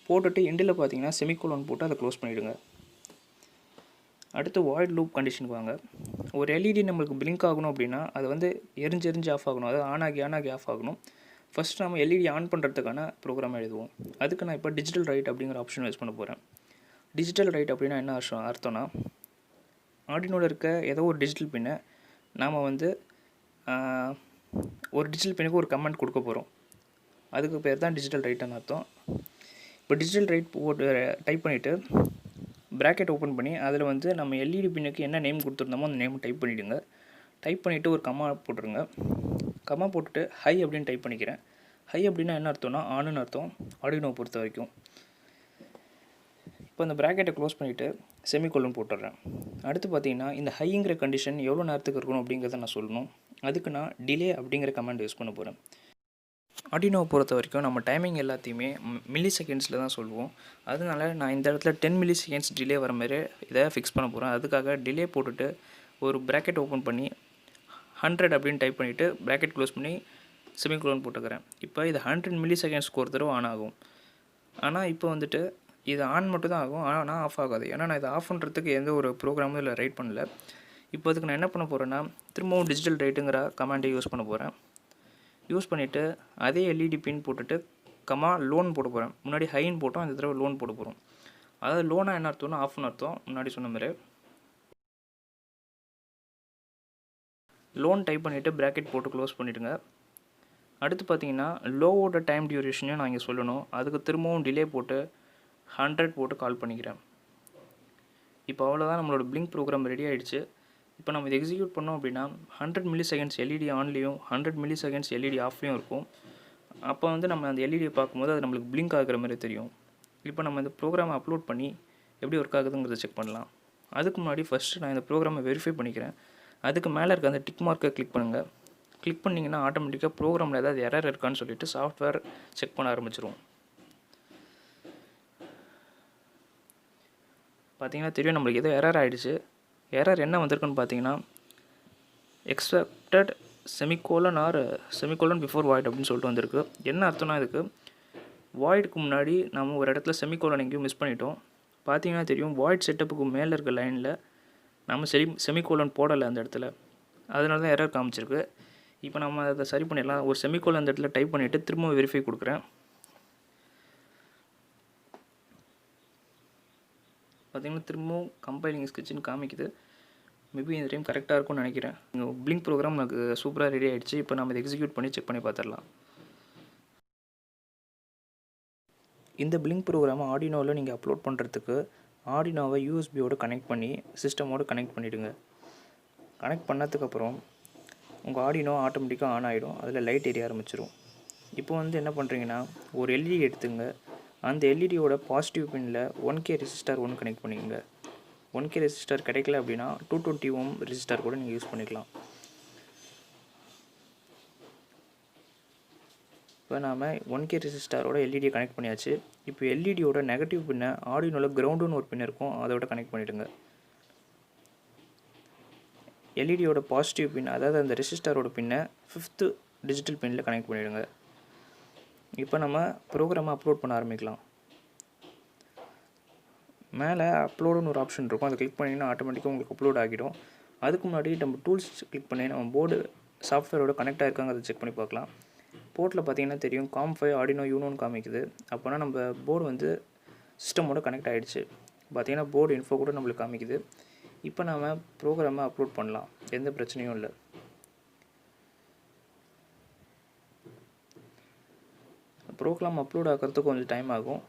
போட்டுட்டு எண்டில் பார்த்தீங்கன்னா செமிகோலன் போட்டு அதை க்ளோஸ் பண்ணிவிடுங்க. அடுத்து வாய்ட் லூப் கண்டிஷனுக்கு வாங்க. ஒரு எல்இடி நம்மளுக்கு பிளிங்க் ஆகணும் அப்படின்னா அது வந்து எரிஞ்சு ஆஃப் ஆகணும், அதாவது ஆன் ஆகி ஆஃப் ஆகணும். ஃபஸ்ட் நம்ம எல்இடி ஆன் பண்ணுறதுக்கான ப்ரோக்ராம் எழுதுவோம். அதுக்கு நான் இப்போ டிஜிட்டல் ரைட் அப்படிங்கிற ஆப்ஷன் யூஸ் பண்ண போகிறேன். டிஜிட்டல் ரைட் அப்படின்னா என்ன அர்த்தம்னா, ஆர்டினோவில் இருக்க ஏதோ ஒரு டிஜிட்டல் பின்னை நாம் வந்து ஒரு டிஜிட்டல் பின்னுக்கு ஒரு கமெண்ட் கொடுக்க போகிறோம். அதுக்கு பேர் தான் டிஜிட்டல் ரைட்டுன்னு அர்த்தம். இப்போ டிஜிட்டல் ரைட் போட்டு டைப் பண்ணிவிட்டு ப்ராக்கெட் ஓப்பன் பண்ணி அதில் வந்து நம்ம எல்இடி பின்னுக்கு என்ன நேம் கொடுத்துருந்தோமோ அந்த நேம் டைப் பண்ணிவிடுங்க. டைப் பண்ணிவிட்டு ஒரு கமா போட்டுருங்க. கமா போட்டுட்டு ஹை அப்படின்னு டைப் பண்ணிக்கிறேன். ஹை அப்படின்னா என்ன அர்த்தம்னா ஆனுன்னு அர்த்தம் ஆர்டினோவை பொறுத்த வரைக்கும். இப்போ அந்த ப்ராக்கெட்டை க்ளோஸ் பண்ணிவிட்டு செமிகோலன் போட்டுடுறேன். அடுத்து பார்த்தீங்கன்னா இந்த ஹைங்கிற கண்டிஷன் எவ்வளோ நேரத்துக்கு இருக்கணும் அப்படிங்கிறத நான் சொல்லணும். அதுக்கு நான் டிலே அப்படிங்கிற கமாண்ட் யூஸ் பண்ண போகிறேன். ஆர்டினோவை பொறுத்த வரைக்கும் நம்ம டைமிங் எல்லாத்தையுமே மில்லி செகண்ட்ஸில் தான் சொல்லுவோம். அதனால நான் இந்த இடத்துல 10 மில்லி செகண்ட்ஸ் டிலே வர மாதிரி இதை ஃபிக்ஸ் பண்ண போகிறேன். அதுக்காக டிலே போட்டுட்டு ஒரு ப்ராக்கெட் ஓப்பன் பண்ணி 100 அப்படின்னு டைப் பண்ணிவிட்டு ப்ராக்கெட் க்ளோஸ் பண்ணி செமிகோலன் போட்டுக்கிறேன். இப்போ இது 100 மில்லி செகண்ட்ஸ்க்கு ஒரு தடவை ஆன் ஆகும். ஆனால் இப்போ வந்துட்டு இது ஆன் மட்டும் தான் ஆகும், ஆனால் ஆஃப் ஆகாது. ஏன்னா நான் இதை ஆஃப் பண்ணுறதுக்கு எந்த ஒரு ப்ரோக்ராமும் இல்லை ரைட் பண்ணல. இப்போ அதுக்கு நான் என்ன பண்ண போகிறேன்னா திரும்பவும் டிஜிட்டல் ரைட்டுங்கிற கமாண்டை யூஸ் பண்ண போகிறேன். யூஸ் பண்ணிவிட்டு அதே எல்இடி பின் போட்டுட்டு லோன் போட போகிறேன். முன்னாடி ஹைன்னு போட்டோம், இந்த தடவை லோன் போட போகிறோம். அதாவது லோனா என்ன அர்த்தம்னா ஆஃப்னு அர்த்தம். முன்னாடி சொன்ன மாதிரி லோன் டைப் பண்ணிவிட்டு ப்ராக்கெட் போட்டு க்ளோஸ் பண்ணிவிடுங்க. அடுத்து பார்த்தீங்கன்னா லோவோட டைம் டியூரேஷனையும் நான் இங்கே சொல்லணும். அதுக்கு திரும்பவும் டிலே போட்டு 100 போட்டு கால் பண்ணிக்கிறேன். இப்போ அவ்வளோதான், நம்மளோட பிளிங்க் ப்ரோக்ராம் ரெடி ஆகிடுச்சு. இப்போ நம்ம இதை எக்ஸிக்யூட் பண்ணோம் அப்படின்னா 100 மில்லிசெகண்ட்ஸ் எல்இடி ஆன்லேயும் 100 மில்லிசெகண்ட்ஸ் எல்இடி ஆஃப்லேயும் இருக்கும். அப்போ வந்து நம்ம அந்த எல்இடியை பார்க்கும்போது அது நம்மளுக்கு பிளிங்க் ஆகிற மாதிரி தெரியும். இப்போ நம்ம இந்த ப்ரோக்ராமை அப்லோட் பண்ணி எப்படி ஒர்க் ஆகுதுங்கிறத செக் பண்ணலாம். அதுக்கு முன்னாடி ஃபஸ்ட்டு நான் இந்த ப்ரோக்ராமை வெரிஃபை பண்ணிக்கிறேன். அதுக்கு மேலே இருக்க அந்த டிக் மார்க்கை கிளிக் பண்ணுங்கள். கிளிக் பண்ணிங்கன்னா ஆட்டோமேட்டிக்காக ப்ரோக்ராமில் ஏதாவது எரர் இருக்கான்னு சொல்லிட்டு சாஃப்ட்வேர் செக் பண்ண ஆரம்பிச்சிரும். பார்த்தீங்கன்னா தெரியும் நம்மளுக்கு ஏதோ எரர் ஆகிடுச்சு. எரர் என்ன வந்திருக்குன்னு பார்த்தீங்கன்னா expected semicolon or semicolon before void அப்படின்னு சொல்லிட்டு வந்திருக்கு. என்ன அர்த்தம்னா இதுக்கு வாய்டுக்கு முன்னாடி நம்ம ஒரு இடத்துல செமிகோலன் எங்கேயும் மிஸ் பண்ணிட்டோம். பார்த்தீங்கன்னா தெரியும் வாய்ட் செட்டப்புக்கு மேலே இருக்க லைனில் நம்ம செமிகோலன் போடலை அந்த இடத்துல, அதனால தான் எரர் காமிச்சிருக்கு. இப்போ நம்ம அதை சரி பண்ணிடலாம். ஒரு செமிகோலன் அந்த இடத்துல டைப் பண்ணிவிட்டு திரும்ப வெரிஃபை கொடுக்குறேன். பார்த்தீங்கன்னா திரும்பவும் கம்பைலிங் ஸ்கெட்சுன்னு காமிக்குது. மேபி இந்த டைம் கரெக்டாக இருக்கும்னு நினைக்கிறேன். பிளிங்க் ப்ரோக்ராம் எனக்கு சூப்பராக ரெடி ஆகிடுச்சு. இப்போ நம்ம இதை எக்ஸிக்யூட் பண்ணி செக் பண்ணி பார்த்துடலாம். இந்த பிளிங்க் ப்ரோக்ராமை ஆர்டினோவில் நீங்கள் அப்லோட் பண்ணுறதுக்கு ஆர்டினோவை யூஎஸ்பியோடு கனெக்ட் பண்ணி சிஸ்டமோடு கனெக்ட் பண்ணிவிடுங்க. கனெக்ட் பண்ணதுக்கப்புறம் உங்கள் ஆர்டினோ ஆட்டோமேட்டிக்காக ஆன் ஆகிடும். அதில் லைட் எரிய ஆரம்பிச்சிடும். இப்போ வந்து என்ன பண்ணுறீங்கன்னா ஒரு எல்இடி எடுத்துங்க. அந்த எல்இடியோட பாசிட்டிவ் பின்னில் 1K ரெசிஸ்டர் ஒன்று கனெக்ட் பண்ணிக்கோங்க. 1K ரெசிஸ்டர் கிடைக்கல அப்படின்னா 220 ஓம் ரெசிஸ்டர் கூட நீங்கள் யூஸ் பண்ணிக்கலாம். இப்போ நாம் 1K ரெசிஸ்டரோட எல்இடியை கனெக்ட் பண்ணியாச்சு. இப்போ எல்இடியோட நெகட்டிவ் பின்னை ஆர்டினோவில் கிரவுண்டுன்னு ஒரு பின் இருக்கும், அதோட கனெக்ட் பண்ணிவிடுங்க. எல்இடியோட பாசிட்டிவ் பின், அதாவது அந்த ரெசிஸ்டரோட பின்னை 5th டிஜிட்டல் பின்னில் கனெக்ட் பண்ணிவிடுங்க. இப்போ நம்ம ப்ரோக்ராமை அப்லோட் பண்ண ஆரம்பிக்கலாம். மேலே அப்லோடுன்னு ஒரு ஆப்ஷன் இருக்கும், அதை கிளிக் பண்ணிங்கன்னா ஆட்டோமேட்டிக்காக உங்களுக்கு அப்லோட் ஆகிடும். அதுக்கு முன்னாடி நம்ம டூல்ஸ் கிளிக் பண்ணி நம்ம போர்டு சாஃப்ட்வேரோட கனெக்ட் ஆகிருக்காங்கிறத செக் பண்ணி பார்க்கலாம். போர்ட்டில் பார்த்தீங்கன்னா தெரியும் COM5 ஆர்டினோ யூனோன்னு காமிக்குது. அப்போனா நம்ம போர்டு வந்து சிஸ்டமோட கனெக்ட் ஆகிடுச்சு. பார்த்தீங்கன்னா போர்டு இன்ஃபோ கூட நம்மளுக்கு காமிக்குது. இப்போ நம்ம ப்ரோக்ராமை அப்லோட் பண்ணலாம், எந்த பிரச்சனையும் இல்லை. ப்ரோக்ராம் அப்லோட் ஆகிறதுக்கு கொஞ்சம் டைம் ஆகும்.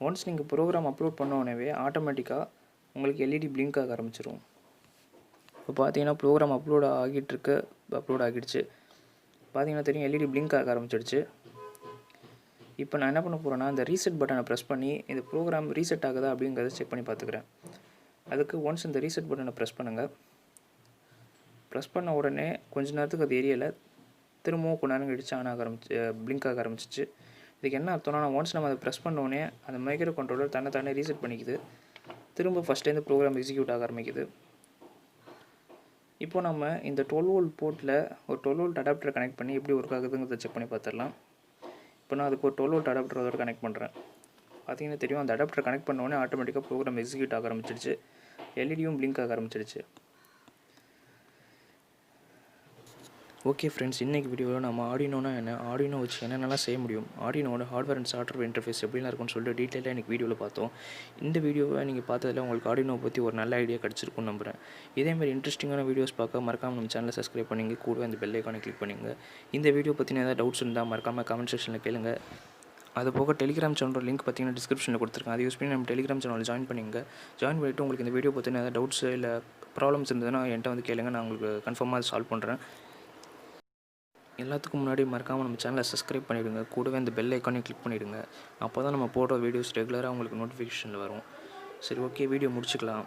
ஒன்ஸ் நீங்கள் ப்ரோக்ராம் அப்லோட் பண்ண உடனே ஆட்டோமேட்டிக்காக உங்களுக்கு எல்இடி பிளிங்க் ஆக ஆரம்பிச்சிடும். இப்போ பார்த்தீங்கன்னா ப்ரோக்ராம் அப்லோட் ஆகிடுச்சு. பார்த்தீங்கன்னா தெரியும் எல்இடி பிளிங்க் ஆக ஆரம்பிச்சிடுச்சு. இப்போ நான் என்ன பண்ண போகிறேன்னா இந்த ரீசெட் பட்டனை ப்ரெஸ் பண்ணி இந்த ப்ரோக்ராம் ரீசெட் ஆகுதா அப்படிங்கிறத செக் பண்ணி பார்த்துக்கிறேன். அதுக்கு ஒன்ஸ் இந்த ரீசெட் பட்டனை ப்ரெஸ் பண்ணுங்கள். ப்ரெஸ் பண்ண உடனே கொஞ்ச நேரத்துக்கு அது எரியலை, திரும்பவும் கொஞ்ச நேரம் கழிச்சு ஆன் ஆக பிளிங்க் ஆக ஆரம்பிச்சிச்சு. இதுக்கு என்ன அர்த்தம்னா ஒன்ஸ் நம்ம அதை ப்ரெஸ் பண்ணோடனே அந்த மைக்ரோ கண்ட்ரோலர் தன்னை ரீசெட் பண்ணிக்குது. திரும்ப ஃபஸ்ட்லேருந்து ப்ரோக்ராம் எக்ஸிக்யூட் ஆக ஆரம்பிக்குது. இப்போ நம்ம இந்த 12 வோல்ட் போர்ட்டில் ஒரு 12 வோல்ட் அடாப்டரை கனெக்ட் பண்ணி எப்படி ஒர்க் ஆகுதுங்கிறத செக் பண்ணி பார்த்துடலாம். இப்போ நான் அதுக்கு ஒரு 12 வோல்ட் அடாப்டர் அதோட கனெக்ட் பண்ணுறேன். பார்த்தீங்கன்னா தெரியும் அந்த அடாப்டரை கனெக்ட் பண்ணோடனே ஆட்டோமேட்டிக்காக ப்ரோக்ராம் எக்ஸிக்யூட் ஆக ஆரம்பிச்சிடுச்சு. எல்இடியும் பிளிங்க் ஆக ஆரம்பிச்சிடுச்சு. ஓகே ஃப்ரெண்ட்ஸ், இன்றைக்கி வீடியோவில் நம்ம ஆர்டினோனா என்ன, ஆர்டினோ வச்சு என்னென்னலாம் செய்ய முடியும், ஆர்டினோட ஹார்ட்வேர் அண்ட் சாஃப்ட்வேர் இன்டர்ஃபேஸ் எப்படிலாம் இருக்குன்னு சொல்லிட்டு டீட்டெயிலாக எனக்கு வீடியோவில் பார்த்தோம். இந்த வீடியோவை நீங்கள் பார்த்ததில் உங்களுக்கு ஆர்டினோ பற்றி ஒரு நல்ல ஐடியா கிடச்சிருக்குன்னு நம்புகிறேன். இதேமாதிரி இன்ட்ரெஸ்டிங்கான வீடியோஸ் பார்க்க மறக்காமல் நம்ம சேனலை சப்ஸ்கிரைப் பண்ணிங்க, கூட அந்த பெல் ஐக்கானை கிளிக் பண்ணுங்கள். இந்த வீடியோ பற்றின ஏதாவது டவுட்ஸ் இருந்தால் மறக்காமல் கமெண்ட் செக்ஷனில் கேளுங்க. அது போக டெலிகிராம் சேனலோட லிங்க் பார்த்தீங்கன்னா டிஸ்கிரிப்ஷனில் கொடுத்துருக்கேன். அதை யூஸ் பண்ணி நம்ம டெலிகிராம் சேனலில் ஜாயின் பண்ணிவிட்டு உங்களுக்கு இந்த வீடியோ பற்றின ஏதாவது டவுட்ஸ் இல்லை ப்ராப்ளம்ஸ் இருந்ததுன்னா என்கிட்ட வந்து கேளுங்க, நான் உங்களுக்கு கன்ஃபார்மாக அதை சால்வ் பண்ணுறேன். எல்லாத்துக்கும் முன்னாடி மறக்காமல் நம்ம சேனலை சப்ஸ்கிரைப் பண்ணிவிடுங்க, கூடவே அந்த பெல் ஐக்கானையும் கிளிக் பண்ணிவிடுங்க. அப்போ தான் நம்ம போடுற வீடியோஸ் ரெகுலராக உங்களுக்கு நோட்டிஃபிகேஷனில் வரும். சரி, ஓகே, வீடியோ முடிச்சுக்கலாம்.